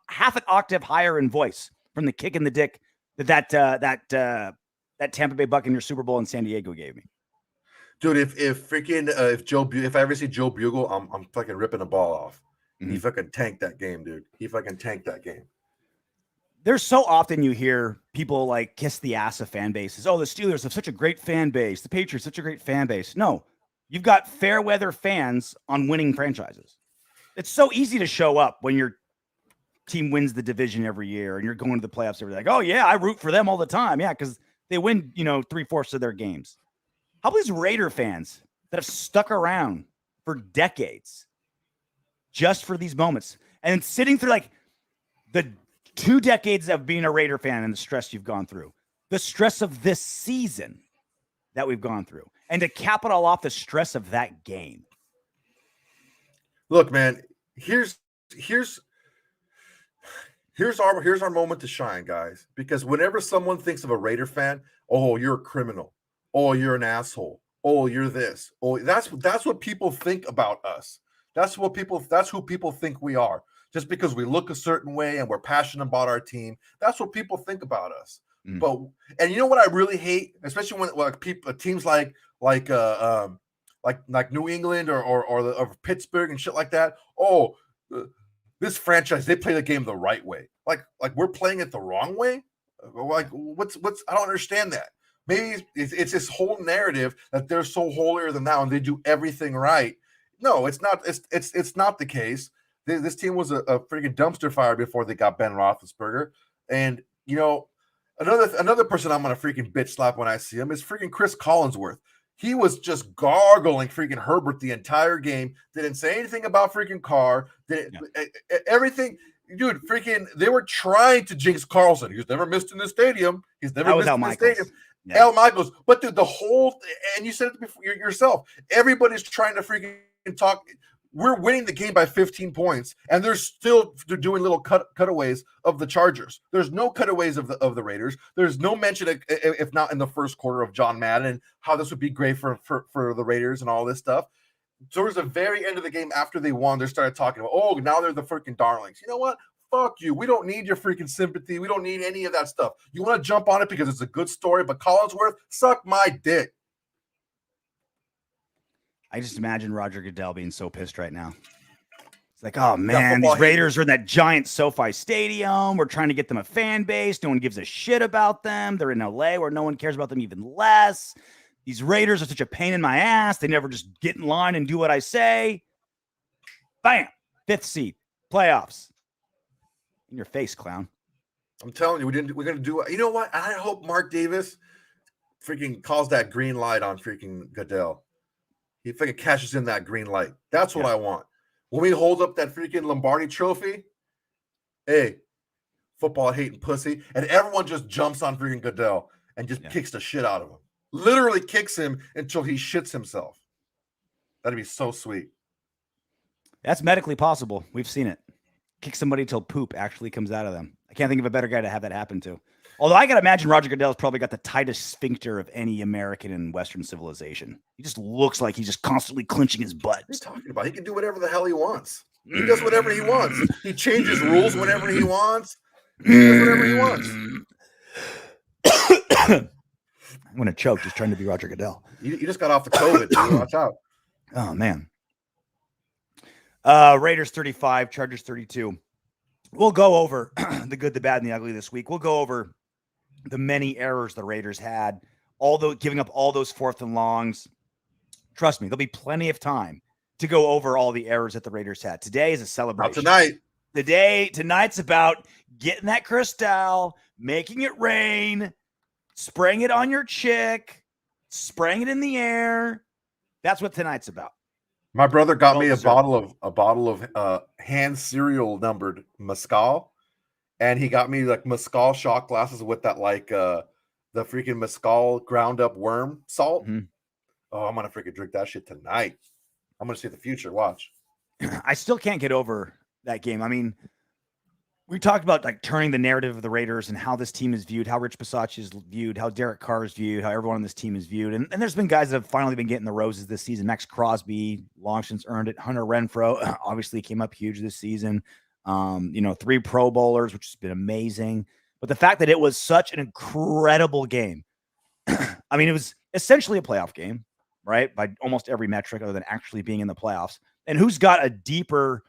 half an octave higher in voice from the kick in the dick that Tampa Bay Buccaneers Super Bowl in San Diego gave me. Dude, if I ever see Joe Bugle, I'm fucking ripping a ball off. Mm-hmm. He fucking tanked that game, dude. He fucking tanked that game. There's so often you hear people like kiss the ass of fan bases. Oh, the Steelers have such a great fan base. The Patriots such a great fan base. No, you've got fair weather fans on winning franchises. It's so easy to show up when your team wins the division every year and you're going to the playoffs every day. Like, oh yeah, I root for them all the time. Yeah, because they win, 3/4 of their games. How about these Raider fans that have stuck around for decades just for these moments and sitting through like the 2 decades of being a Raider fan and the stress you've gone through, the stress of this season that we've gone through, and to cap it all off, the stress of that game. Look, man, here's our moment to shine, guys, because whenever someone thinks of a Raider fan, oh, you're a criminal. Oh, you're an asshole. Oh, you're this. Oh, that's what people think about us. That's who people think we are. Just because we look a certain way and we're passionate about our team, that's what people think about us. But and you know what I really hate, especially when like people teams like New England or Pittsburgh and shit like that. Oh, this franchise, they play the game the right way. Like we're playing it the wrong way. Like what's I don't understand that. Maybe it's this whole narrative that they're so holier than thou and they do everything right. No, it's not. It's not the case. This team was a freaking dumpster fire before they got Ben Roethlisberger, and you know. Another person I'm gonna freaking bitch slap when I see him is freaking Chris Collinsworth. He was just gargling freaking Herbert the entire game. Didn't say anything about freaking Carr. Everything, dude. Freaking, they were trying to jinx Carlson. He's never missed in the stadium. He's never missed in the stadium. Yeah. Al Michaels, but dude, the whole and you said it before yourself. Everybody's trying to freaking talk. We're winning the game by 15 points, and they're still doing little cutaways of the Chargers. There's no cutaways of the Raiders. There's no mention, if not in the first quarter, of John Madden and how this would be great for the Raiders and all this stuff. Towards the very end of the game, after they won, they started talking about, oh, now they're the freaking darlings. You know what? Fuck you. We don't need your freaking sympathy. We don't need any of that stuff. You want to jump on it because it's a good story, but Collinsworth, suck my dick. I just imagine Roger Goodell being so pissed right now. It's like, oh man, these Raiders are in that giant SoFi Stadium. We're trying to get them a fan base. No one gives a shit about them. They're in LA where no one cares about them even less. These Raiders are such a pain in my ass. They never just get in line and do what I say. Bam, 5th seed, playoffs. In your face, clown. I'm telling you, we're gonna do it. You know what? I hope Mark Davis freaking calls that green light on freaking Goodell. He freaking cashes in that green light. That's what I want. When we hold up that freaking Lombardi trophy, hey, football hating pussy, and everyone just jumps on freaking Goodell and just kicks the shit out of him. Literally kicks him until he shits himself. That'd be so sweet. That's medically possible. We've seen it. Kick somebody till poop actually comes out of them. I can't think of a better guy to have that happen to. Although I got to imagine Roger Goodell's probably got the tightest sphincter of any American in Western civilization. He just looks like he's just constantly clenching his butt. What are you talking about? He can do whatever the hell he wants. He does whatever he wants. He changes rules whenever he wants. He does whatever he wants. I'm going to choke just trying to be Roger Goodell. You just got off the COVID. Dude. Watch out. Oh, man. Raiders 35, Chargers 32. We'll go over the good, the bad, and the ugly this week. We'll go over the many errors the Raiders had, giving up all those 4th and longs. Trust me, there'll be plenty of time to go over all the errors that the Raiders had. Today is a celebration. Not tonight. Tonight's about getting that crystal, making it rain, spraying it on your chick, spraying it in the air. That's what tonight's about. My brother got me a bottle of hand cereal numbered mezcal, and he got me like mezcal shot glasses with that the freaking mezcal ground up worm salt. Mm-hmm. Oh, I'm gonna freaking drink that shit tonight. I'm gonna see the future. Watch. I still can't get over that game. I mean, we talked about like turning the narrative of the Raiders and how this team is viewed, how Rich Bisaccia is viewed, how Derek Carr is viewed, how everyone on this team is viewed. And there's been guys that have finally been getting the roses this season. Max Crosby, long since earned it. Hunter Renfrow obviously came up huge this season. 3 Pro Bowlers, which has been amazing. But the fact that it was such an incredible game. I mean, it was essentially a playoff game, right? By almost every metric other than actually being in the playoffs. And who's got a deeper,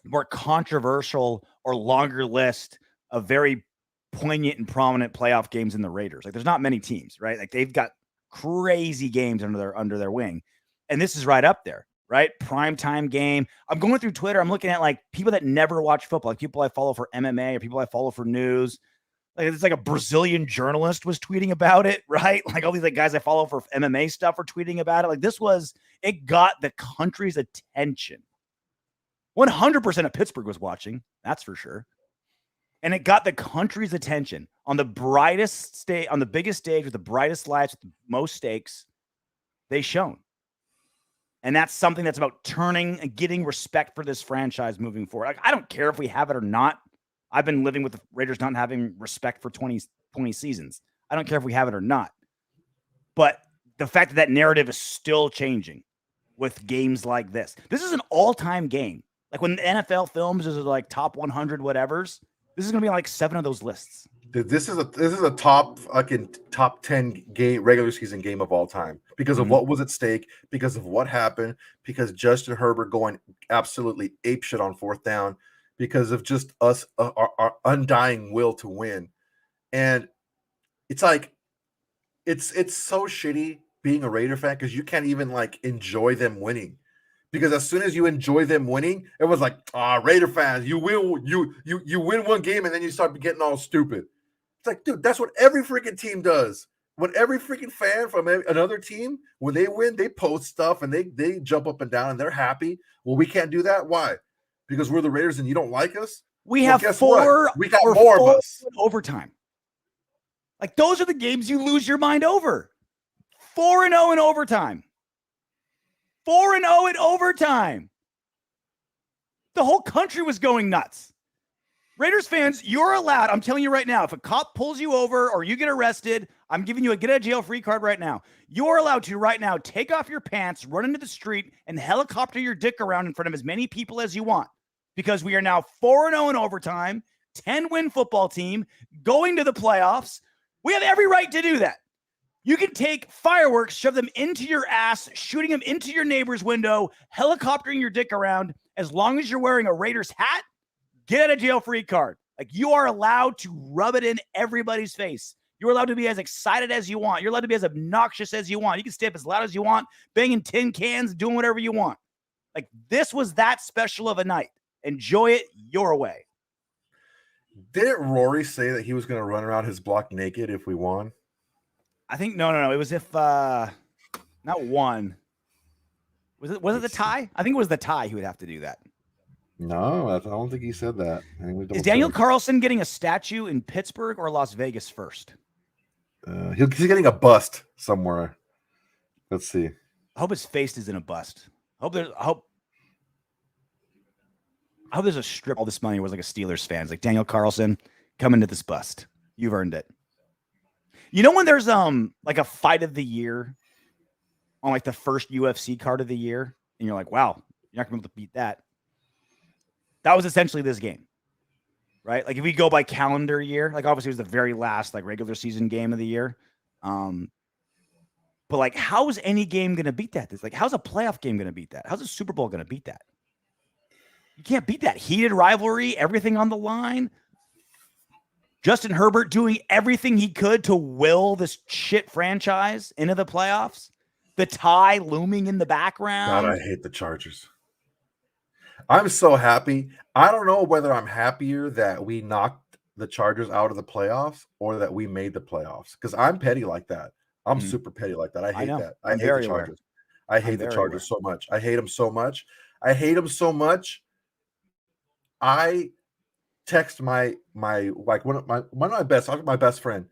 more controversial or longer list of very poignant and prominent playoff games in the Raiders? Like, there's not many teams, right? Like, they've got crazy games under their wing, and this is right up there, right? Primetime game. I'm going through Twitter. I'm looking at like people that never watch football, like people I follow for MMA or people I follow for news. Like, it's like a Brazilian journalist was tweeting about it, right? Like all these like guys I follow for MMA stuff are tweeting about it. Like, it got the country's attention. 100% of Pittsburgh was watching, that's for sure. And it got the country's attention on the brightest stage, on the biggest stage with the brightest lights, with the most stakes. They shone. And that's something that's about turning and getting respect for this franchise moving forward. Like, I don't care if we have it or not. I've been living with the Raiders not having respect for 20 seasons. I don't care if we have it or not. But the fact that narrative is still changing with games like this. This is an all-time game. Like when the NFL films is like top 100 whatevers, this is going to be on like 7 of those lists. This is a top 10 game regular season game of all time because of what was at stake, because of what happened, because Justin Herbert going absolutely apeshit on fourth down, because of just us our undying will to win. And it's like it's so shitty being a Raider fan because you can't even like enjoy them winning. Because as soon as you enjoy them winning, it was like, Raider fans, you win one game and then you start getting all stupid. It's like, dude, that's what every freaking team does. When every freaking fan from another team, when they win, they post stuff and they jump up and down and they're happy. Well, we can't do that. Why? Because we're the Raiders and you don't like us? We have four. What? We got more of us. Overtime. Like, those are the games you lose your mind over. 4-0 in overtime. 4-0 in overtime. The whole country was going nuts. Raiders fans, you're allowed. I'm telling you right now, if a cop pulls you over or you get arrested, I'm giving you a get out of jail free card right now. You're allowed to right now take off your pants, run into the street, and helicopter your dick around in front of as many people as you want. Because we are now 4-0 in overtime, 10-win football team, going to the playoffs. We have every right to do that. You can take fireworks, shove them into your ass, shooting them into your neighbor's window, helicoptering your dick around. As long as you're wearing a Raiders hat, get out of jail free card. Like, you are allowed to rub it in everybody's face. You're allowed to be as excited as you want. You're allowed to be as obnoxious as you want. You can stay up as loud as you want, banging tin cans, doing whatever you want. Like, this was that special of a night. Enjoy it your way. Didn't Rory say that he was going to run around his block naked if we won? I think no. It was if not one. Was it the tie? I think it was the tie. He would have to do that. No, I don't think he said that. Is Daniel Carlson getting a statue in Pittsburgh or Las Vegas first? He's getting a bust somewhere. Let's see. I hope his face is in a bust. I hope there's a strip. All this money was like a Steelers fans, like Daniel Carlson, come into this bust. You've earned it. You know when there's like a fight of the year on like the first UFC card of the year, and you're like, wow, you're not gonna be able to beat that. That was essentially this game, right? Like, if we go by calendar year, like obviously it was the very last like regular season game of the year. But like, how is any game gonna beat that? It's like, how's a playoff game gonna beat that? How's a Super Bowl gonna beat that? You can't beat that. Heated rivalry, everything on the line. Justin Herbert doing everything he could to will this shit franchise into the playoffs. The tie looming in the background. God, I hate the Chargers. I'm so happy. I don't know whether I'm happier that we knocked the Chargers out of the playoffs or that we made the playoffs, because I'm petty like that. I'm super petty like that. I hate that. I hate the Chargers. I hate the Chargers so much. I hate them so much. I text my like one of my best friend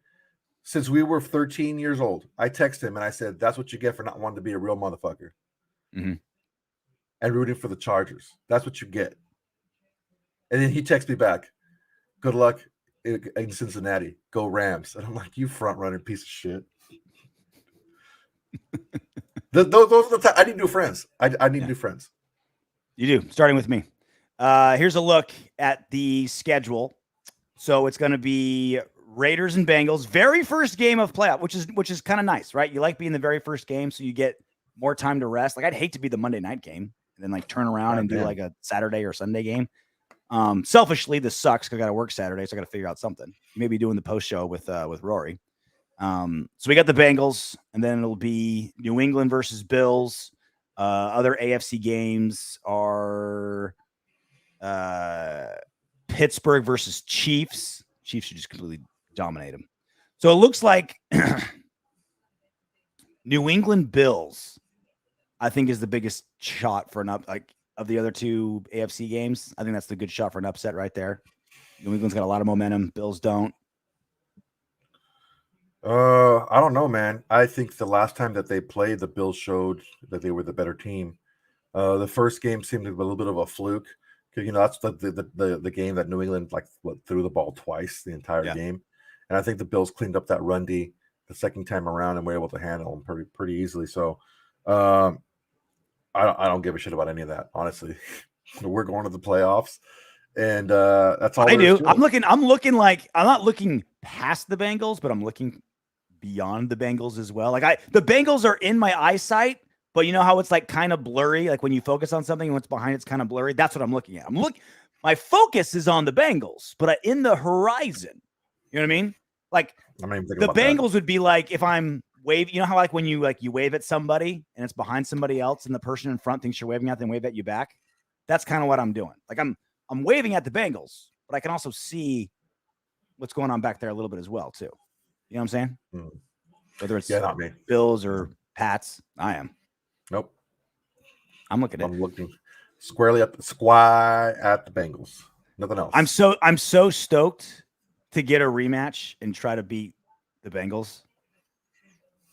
since we were 13 years old. I text him and I said, that's what you get for not wanting to be a real motherfucker. Mm-hmm. And rooting for the Chargers. That's what you get. And then he texts me back, good luck in Cincinnati. Go Rams. And I'm like, you front running piece of shit. those are the I need new friends. I need new friends. You do, starting with me. Here's a look at the schedule. So it's going to be Raiders and Bengals, very first game of playoff, which is kind of nice, right? You like being the very first game, so you get more time to rest. Like, I'd hate to be the Monday night game and then like turn around and do like a Saturday or Sunday game. Selfishly, this sucks because I got to work Saturday, so I got to figure out something. Maybe doing the post show with Rory. So we got the Bengals, and then it'll be New England versus Bills. Other AFC games are Pittsburgh versus Chiefs. Chiefs should just completely dominate them. So it looks like New England Bills, I think, is the biggest shot for an of the other two AFC games. I think that's the good shot for an upset right there. New England's got a lot of momentum. Bills don't. I don't know, man. I think the last time that they played, the Bills showed that they were the better team. The first game seemed to be a little bit of a fluke. You know, that's the game that New England threw the ball twice the entire game, and I think the Bills cleaned up that run D the second time around and were able to handle them pretty easily. So, I don't give a shit about any of that, honestly. We're going to the playoffs, And that's all I do. I'm looking like I'm not looking past the Bengals, but I'm looking beyond the Bengals as well. Like the Bengals are in my eyesight, but you know how it's like kind of blurry. Like when you focus on something and what's behind it's kind of blurry. That's what I'm looking at. My focus is on the Bengals, but in the horizon, you know what I mean? Like not even thinking the about that. Bengals would be like if I'm wave. You know how like when you wave at somebody and it's behind somebody else, and the person in front thinks you're waving at them, wave at you back. That's kind of what I'm doing. Like I'm waving at the Bengals, but I can also see what's going on back there a little bit as well too. You know what I'm saying? Whether it's not me. Bills or Pats, I am. Nope. I'm looking squarely at the Bengals. Nothing else. I'm so stoked to get a rematch and try to beat the Bengals.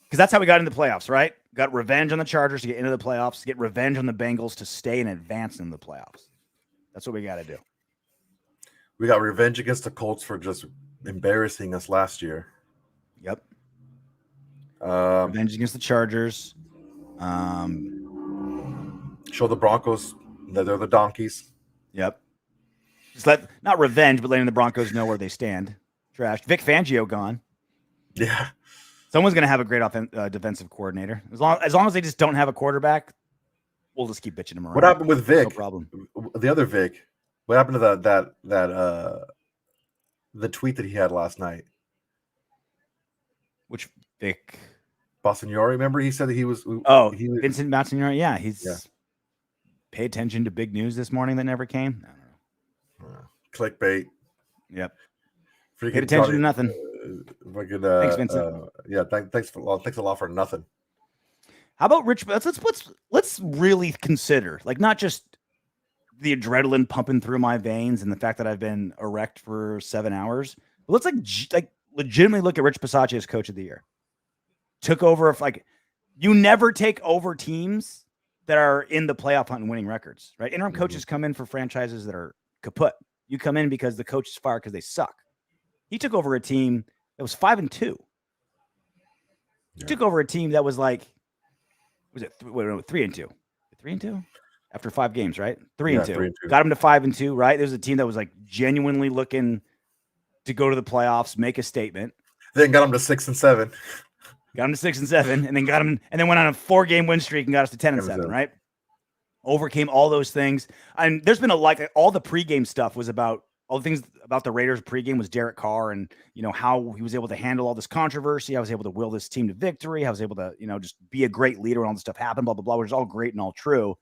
Because that's how we got into the playoffs, right? Got revenge on the Chargers to get into the playoffs, to get revenge on the Bengals to stay and advance in the playoffs. That's what we got to do. We got revenge against the Colts for just embarrassing us last year. Yep. Revenge against the Chargers. Show the Broncos that they're the donkeys. Yep. Just not revenge, but letting the Broncos know where they stand. Trash. Vic Fangio gone. Yeah. Someone's going to have a great defensive coordinator. As long as they just don't have a quarterback, we'll just keep bitching him around. What happened with Vic? No problem. The other Vic. What happened to that the tweet that he had last night? Which Vic? Bossignori, remember? He said that he was Vincent Bossignori. Yeah, pay attention to big news this morning that never came. I don't know. Clickbait. Yep. Paid attention to nothing. Thanks, Vincent. Thanks a lot for nothing. How about Rich? Let's really consider, like, not just the adrenaline pumping through my veins and the fact that I've been erect for 7 hours. But let's like legitimately look at Rich Bisaccia as coach of the year. Took over. You never take over teams that are in the playoff hunt and winning records, right? Interim coaches come in for franchises that are kaput. You come in because the coach is fired because they suck. He took over a team that was 5-2. He took over a team that was like, was it 3-2? 3-2 after 5 games, right? 3-2. 3-2. Got him to 5-2, right? There's a team that was like genuinely looking to go to the playoffs, make a statement. Then got him to 6-7. Got him to 6-7, and then went on a 4-game win streak and got us to 10-7, right? Overcame all those things. And there's been all the pregame stuff was about all the things about the Raiders pregame was Derek Carr and, how he was able to handle all this controversy. I was able to will this team to victory. I was able to, just be a great leader when all this stuff happened, blah, blah, blah, which is all great and all true.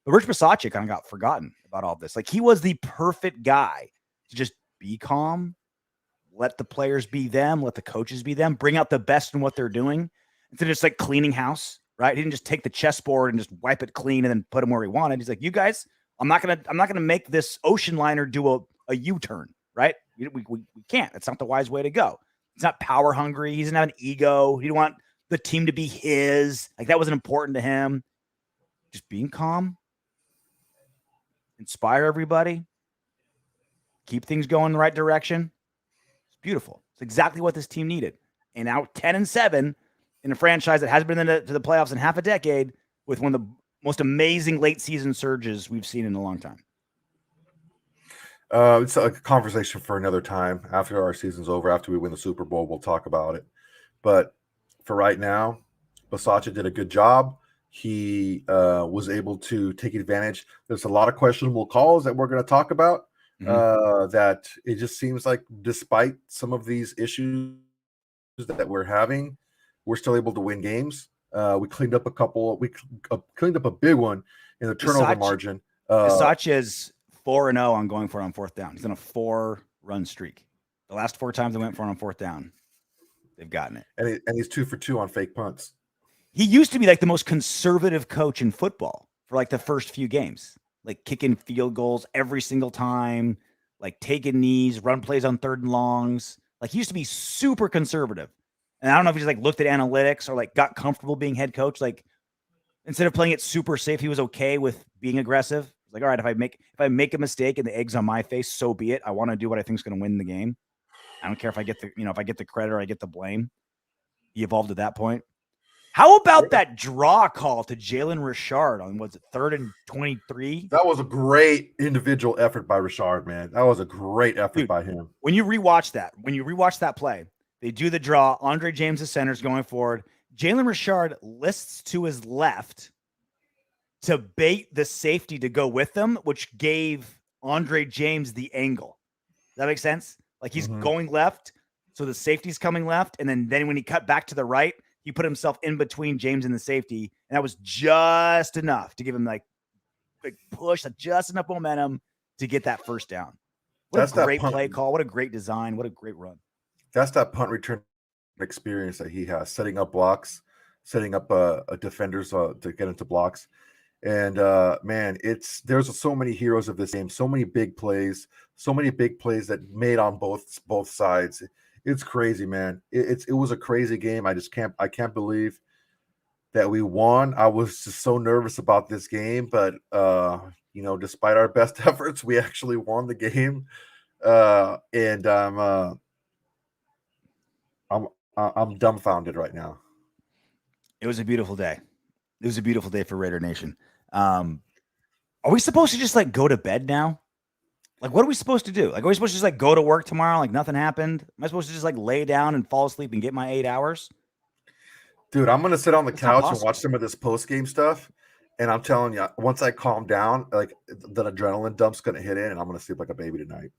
But Rich Bisaccia kind of got forgotten about all this. Like, he was the perfect guy to just be calm, let the players be them, let the coaches be them, bring out the best in what they're doing instead of just like cleaning house, right? He didn't just take the chessboard and just wipe it clean and then put him where he wanted. He's like, you guys, I'm not gonna make this ocean liner do a U-turn, right? We can't. That's not the wise way to go. He's not power hungry. He doesn't have an ego. He didn't want the team to be his. Like, that wasn't important to him. Just being calm, inspire everybody, keep things going in the right direction. It's beautiful. It's exactly what this team needed. And now 10-7 in a franchise that hasn't been to the playoffs in half a decade with one of the most amazing late season surges we've seen in a long time. It's a conversation for another time. After our season's over, after we win the Super Bowl, we'll talk about it. But for right now, Bisaccia did a good job. He was able to take advantage. There's a lot of questionable calls that we're going to talk about. That it just seems like despite some of these issues that we're having, we're still able to win games. We cleaned up a couple. We cleaned up a big one in the turnover margin. Bisaccia's 4-0 on going for it on fourth down. He's on a 4-run streak. The last 4 times they went for it on fourth down, they've gotten it. And he's 2 for 2 on fake punts. He used to be like the most conservative coach in football for like the first few games, like kicking field goals every single time, like taking knees, run plays on 3rd and longs. Like, he used to be super conservative. And I don't know if he just like looked at analytics or like got comfortable being head coach. Like, instead of playing it super safe, he was okay with being aggressive. Like, all right, if I make a mistake and the egg's on my face, so be it. I want to do what I think is going to win the game. I don't care if I get the credit or I get the blame. He evolved at that point. How about that draw call to Jalen Richard on, was it 3rd and 23? That was a great individual effort by Richard, man. That was a great effort by him. When you rewatch that play, they do the draw. Andre James, the center's going forward. Jalen Richard lists to his left to bait the safety to go with them, which gave Andre James the angle. Does that make sense? Like he's going left, so the safety's coming left, and then when he cut back to the right, he put himself in between James and the safety, and that was just enough to give him like big push, just enough momentum to get that first down. What a great play call. What a great design. What a great run. That's that punt return experience that he has, setting up blocks, setting up defenders to get into blocks. And man, there's so many heroes of this game, so many big plays that made on both sides. It's crazy, man. It was a crazy game. I can't believe that we won. I was just so nervous about this game, but despite our best efforts, we actually won the game. And I'm dumbfounded right now. It was a beautiful day. It was a beautiful day for Raider Nation. Are we supposed to just like go to bed now? Like, what are we supposed to do? Like, are we supposed to just like go to work tomorrow? Like nothing happened? Am I supposed to just like lay down and fall asleep and get my 8 hours? Dude, I'm going to sit on the couch and watch some of this post-game stuff. And I'm telling you, once I calm down, like the adrenaline dump's going to hit in and I'm going to sleep like a baby tonight.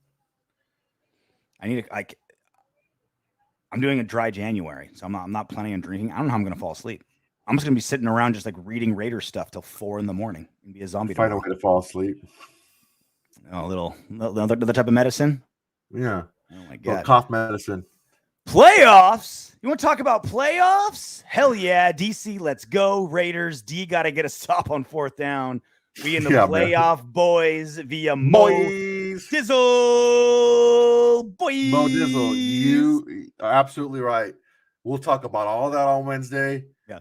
I'm doing a dry January, so I'm not planning on drinking. I don't know how I'm going to fall asleep. I'm just going to be sitting around just like reading Raiders stuff till 4 a.m. and be a zombie. Find a way to fall asleep. Another type of medicine. Yeah. Oh my God. Cough medicine. Playoffs. You want to talk about playoffs? Hell yeah. DC, let's go. Raiders. D got to get a stop on 4th down. We in the playoff, man. Boys, via Mo Dizzle. Boys. Mo Dizzle, you are absolutely right. We'll talk about all that on Wednesday. Yeah.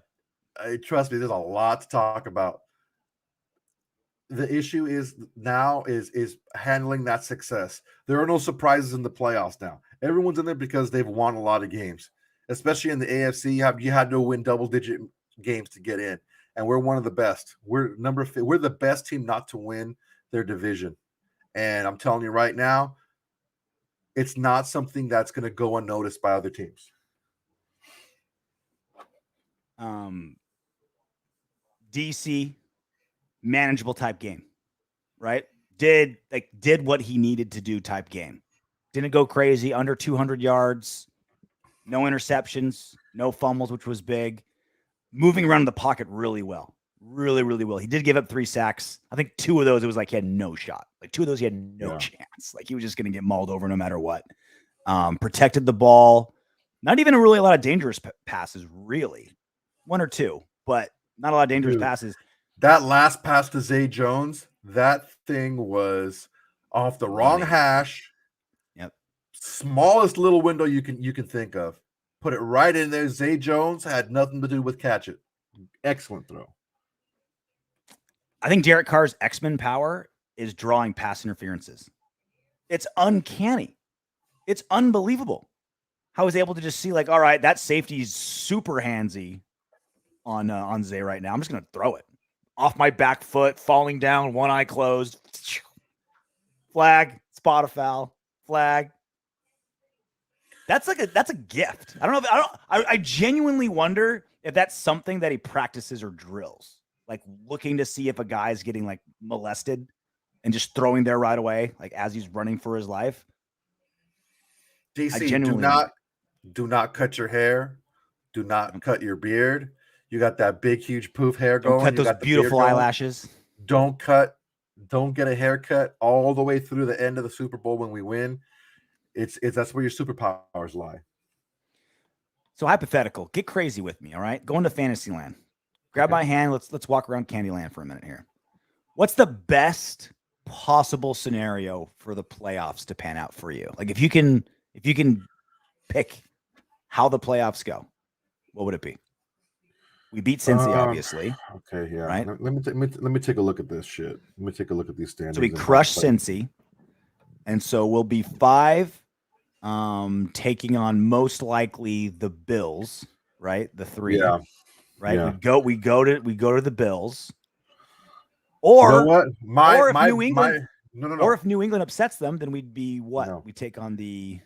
Trust me, there's a lot to talk about. The issue is handling that success. There are no surprises in the playoffs now. Everyone's in there because they've won a lot of games, especially in the AFC. You had to win double-digit games to get in, and we're one of the best. We're the best team not to win their division, and I'm telling you right now, it's not something that's going to go unnoticed by other teams. DC. Manageable type game, right? Did what he needed to do type game. Didn't go crazy, under 200 yards, no interceptions, no fumbles, which was big. Moving around in the pocket really well. Really, really well. He did give up 3 sacks. I think 2 of those, it was like he had no shot. Like 2 of those, he had no chance. Like he was just going to get mauled over no matter what. Protected the ball. Not even really a lot of dangerous passes, really. 1 or 2, but not a lot of dangerous passes. That last pass to Zay Jones, that thing was off the wrong hash. Yep. Smallest little window you can think of. Put it right in there. Zay Jones had nothing to do with catch it. Excellent throw. I think Derek Carr's X-Men power is drawing pass interferences. It's uncanny. It's unbelievable how he's able to just see like, all right, that safety's super handsy on Zay right now. I'm just going to throw it. Off my back foot, falling down, one eye closed. Flag, spot a foul, flag. That's a gift. I don't know. I genuinely wonder if that's something that he practices or drills, like looking to see if a guy's getting like molested and just throwing there right away, like as he's running for his life. DC, do not cut your hair. Do not cut your beard. You got that big, huge poof hair going. Don't cut those beautiful eyelashes. Don't get a haircut all the way through the end of the Super Bowl when we win. That's where your superpowers lie. So hypothetical, get crazy with me, all right? Go into Fantasyland. Grab my hand. Let's walk around Candyland for a minute here. What's the best possible scenario for the playoffs to pan out for you? Like if you can pick how the playoffs go, what would it be? We beat Cincy, obviously. Okay, yeah. Right? Let me take a look at this shit. Let me take a look at these standings. So we crushed Cincy, and so we'll be 5, taking on most likely the Bills, right? The 3. Yeah. right? Yeah. We go to the Bills. Or you know what? or if New England no. Or if New England upsets them, then we'd be what? No. We take on the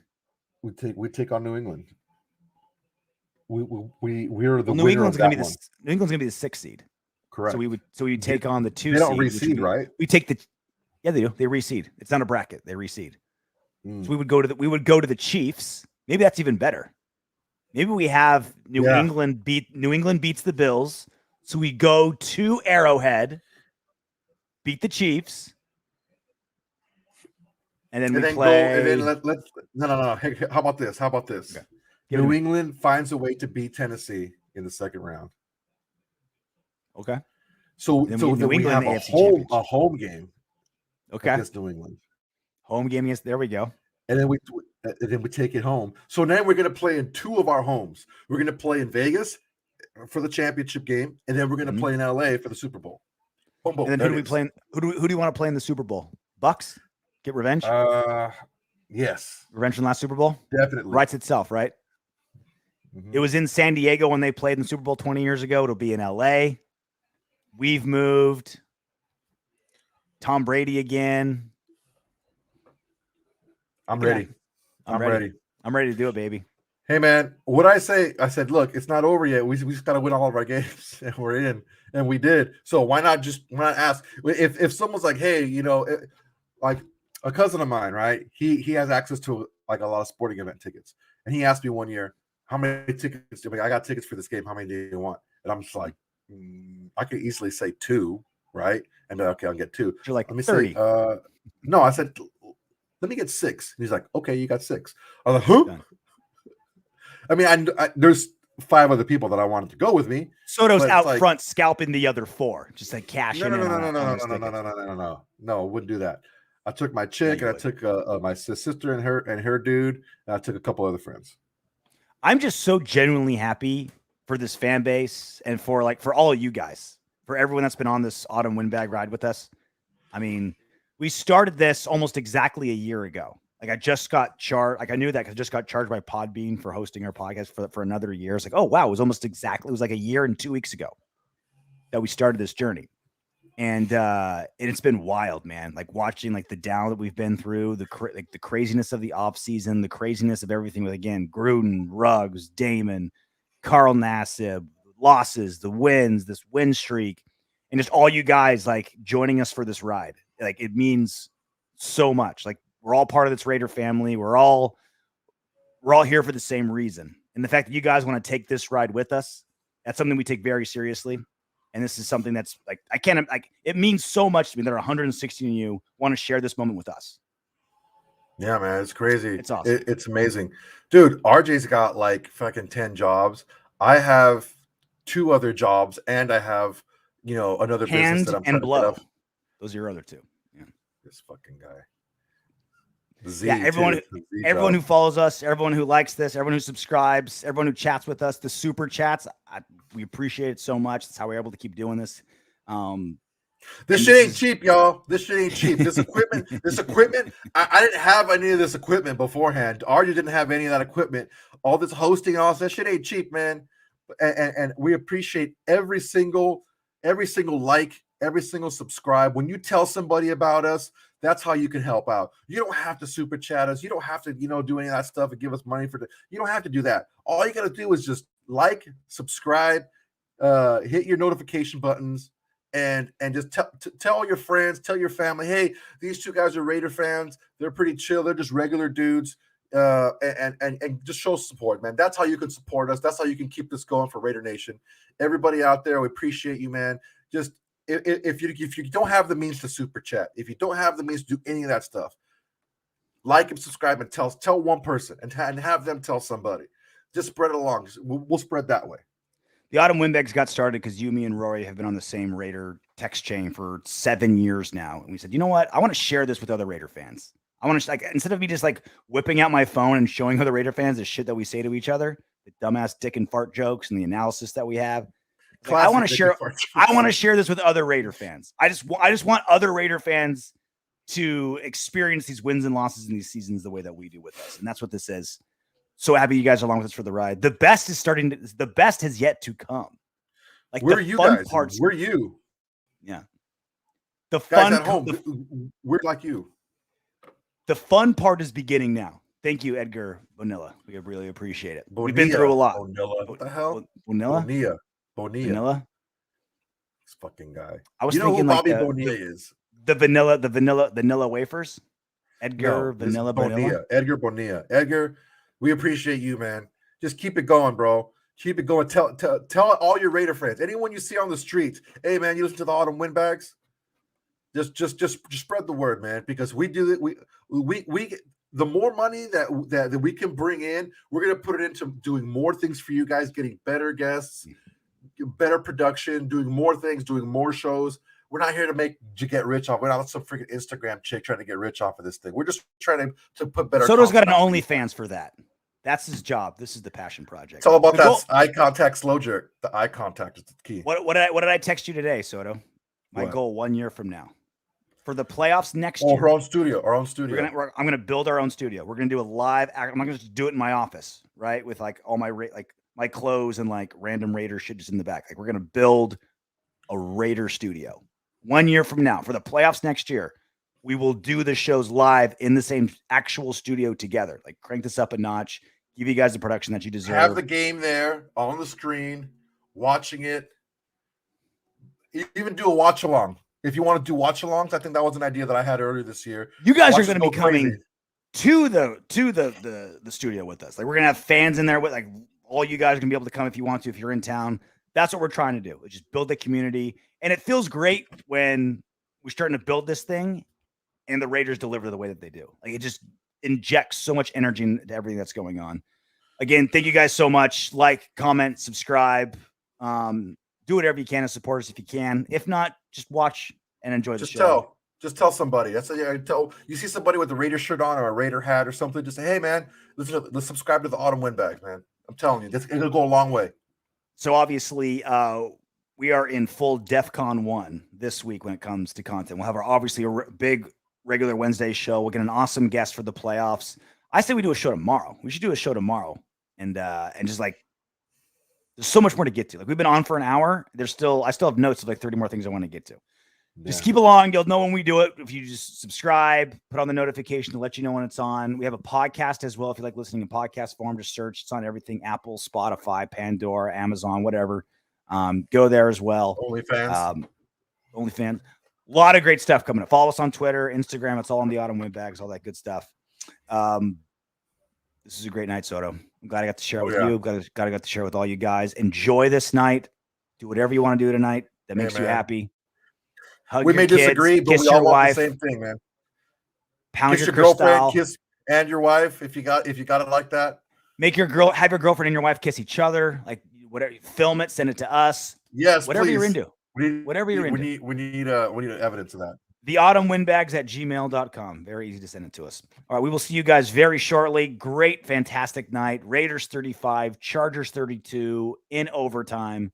we take on New England. We're the New winner England's of gonna that be one. New England's gonna be the 6th seed. Correct. So we take on the 2 They seed. don't reseed, right? We take the they do. They reseed. It's not a bracket. They reseed. Mm. So we would go to the Chiefs. Maybe that's even better. Maybe we have New England beats the Bills. So we go to Arrowhead, beat the Chiefs, and then let's no. Hey, how about this? Okay. New England finds a way to beat Tennessee in the second round. Okay. So then we have a home game. Okay. Against New England. Home game against. There we go. And then we take it home. So now we're going to play in 2 of our homes. We're going to play in Vegas for the championship game, and then we're going to play in LA for the Super Bowl. Boom, boom. And then who do we play? Who do you want to play in the Super Bowl? Bucks? Get revenge? Yes. Revenge from last Super Bowl? Definitely. Writes itself, right? Mm-hmm. It was in San Diego when they played in the Super Bowl 20 years ago. It'll be in LA. We've moved. Tom Brady again. I'm ready. I'm ready. I'm ready to do it, baby. Hey, man, what I said, look, it's not over yet. We just got to win all of our games, and we're in, and we did. So why not ask? If someone's like, hey, like a cousin of mine, right? He has access to like a lot of sporting event tickets, and he asked me one year, how many tickets do I got tickets for this game? How many do you want? And I'm just like, I could easily say 2, right? And okay, I'll get 2. You're like, let me 30. say, no, I said, let me get 6. And he's like, okay, you got 6. I was like, huh? Done. I mean, I there's 5 other people that I wanted to go with me. Soto's out front scalping the other 4, just like cash in. No, wouldn't do that. I took my chick and I took my sister and her dude, and I took a couple other friends. I'm just so genuinely happy for this fan base and for all of you guys, for everyone that's been on this autumn windbag ride with us. I mean, we started this almost exactly a year ago. Like I just got charged. Like I knew that because I just got charged by Podbean for hosting our podcast for another year. It's like, oh wow, it was like a year and 2 weeks ago that we started this journey. And it's been wild, man. Like watching like the down that we've been through, the craziness of the off season, the craziness of everything with again Gruden, Ruggs, Damon, Carl Nassib, losses, the wins, this win streak, and just all you guys like joining us for this ride. Like it means so much. Like we're all part of this Raider family. We're all here for the same reason. And the fact that you guys want to take this ride with us, that's something we take very seriously. And this is something that's like, it means so much to me that 116 of you want to share this moment with us. Yeah, man, it's crazy. It's awesome. It's amazing. Dude, RJ's got like fucking 10 jobs. I have 2 other jobs, and I have, another business that I'm trying to get up. Those are your other 2. Yeah. This fucking guy. Everyone who follows us, everyone who likes this, everyone who subscribes, everyone who chats with us, the super chats, we appreciate it so much. That's how we're able to keep doing this. This shit ain't cheap, y'all. This shit ain't cheap. This equipment, I didn't have any of this equipment beforehand. RJ didn't have any of that equipment. All this hosting and all that shit ain't cheap, man. And we appreciate every single like, every single subscribe. When you tell somebody about us, that's how you can help out. You don't have to super chat us. You don't have to, do any of that stuff and give us money you don't have to do that. All you got to do is just like, subscribe, hit your notification buttons, and just tell your friends, tell your family, hey, these 2 guys are Raider fans. They're pretty chill. They're just regular dudes. And just show support, man. That's how you can support us. That's how you can keep this going for Raider Nation. Everybody out there, we appreciate you, man. Just if you don't have the means to super chat, if you don't have the means to do any of that stuff, like and subscribe and tell one person and have them tell somebody. Just spread it along. We'll spread that way. The Autumn Windbags got started because you, me, and Rory have been on the same Raider text chain for 7 years now, and we said, you know what? I want to share this with other Raider fans. I want to instead of me just like whipping out my phone and showing other Raider fans the shit that we say to each other, the dumbass dick and fart jokes and the analysis that we have. Like, I want to share. I want to share this with other Raider fans. I just want other Raider fans to experience these wins and losses in these seasons the way that we do with us, and that's what this is. So happy you guys are along with us for the ride. The best has yet to come. Like where the are you fun guys? parts. Where are you? Yeah. The Guys fun at home, we're like you. The fun part is beginning now. Thank you, Edgar Bonilla. We really appreciate it. Bonilla. We've been through a lot. Bonilla. What the hell? Bonilla? Bonilla. Vanilla? This fucking guy. I was you know thinking who like Bobby Bonilla is? The vanilla wafers. Edgar No, Vanilla Bonilla. Edgar Bonilla. Edgar, we appreciate you, man. Just keep it going, bro. Keep it going. Tell all your Raider friends. Anyone you see on the street, hey man, you listen to the Autumn Windbags. Just spread the word, man, because we do it. We the more money that we can bring in, we're gonna put it into doing more things for you guys, getting better guests, better production, doing more things, doing more shows. We're not here to get rich off. We're not some freaking Instagram chick trying to get rich off of this thing. We're just trying to put better. Soto's got an OnlyFans for that. That's his job. This is the passion project. It's all about that eye contact, slow jerk. The eye contact is the key. What did I text you today, Soto? My goal 1 year from now. For the playoffs next year. Our own studio. I'm gonna build our own studio. We're gonna do a live. I'm not gonna just do it in my office, right? With like all my my clothes and like random Raider shit just in the back. Like we're gonna build a Raider studio 1 year from now for the playoffs next year. We will do the shows live in the same actual studio together. Like crank this up a notch. Give you guys the production that you deserve. Have the game there on the screen, watching it. Even do a watch along. If you want to do watch alongs, I think that was an idea that I had earlier this year. You guys are going to be coming to the studio with us. Like we're going to have fans in there with like all you guys are going to be able to come if you want to, if you're in town. That's what we're trying to do. Is just build the community. And it feels great when we're starting to build this thing and the Raiders deliver the way that they do. Like it just injects so much energy into everything that's going on. Again, thank you guys so much. Like, comment, subscribe. Do whatever you can to support us if you can. If not, just watch and enjoy the show. Just tell somebody. That's tell you see somebody with a Raider shirt on or a Raider hat or something. Just say, hey man, let's subscribe to the Autumn Windbags, man. I'm telling you, it'll go a long way. So obviously, we are in full DEFCON 1 this week when it comes to content. We'll have obviously a big regular Wednesday show. We'll get an awesome guest for the playoffs. I say we do a show tomorrow. We should do a show tomorrow and just like. There's so much more to get to. Like we've been on for an hour. I still have notes of like 30 more things I want to get to. Yeah. Just keep along. You'll know when we do it. If you just subscribe, put on the notification to let you know when it's on. We have a podcast as well. If you like listening in podcast form, just search. It's on everything: Apple, Spotify, Pandora, Amazon, whatever. Go there as well. OnlyFans. A lot of great stuff coming up. Follow us on Twitter, Instagram. It's all on the Autumn Windbags, all that good stuff. This is a great night, Soto. I'm glad I got to share it with you. Glad I got to share it with all you guys. Enjoy this night. Do whatever you want to do tonight that makes you happy. Hug we your may kids, disagree, but we all want the same thing, man. Pound kiss your girlfriend, kiss and your wife if you got it like that. Have your girlfriend and your wife kiss each other. Like whatever, film it, send it to us. Yes, whatever please. You're into. We need evidence of that. theautumnwindbags@gmail.com. Very easy to send it to us. All right, we will see you guys very shortly. Great, fantastic night. Raiders 35, Chargers 32 in overtime.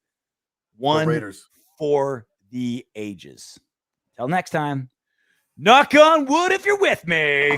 One Raiders for the ages. Till next time. Knock on wood if you're with me.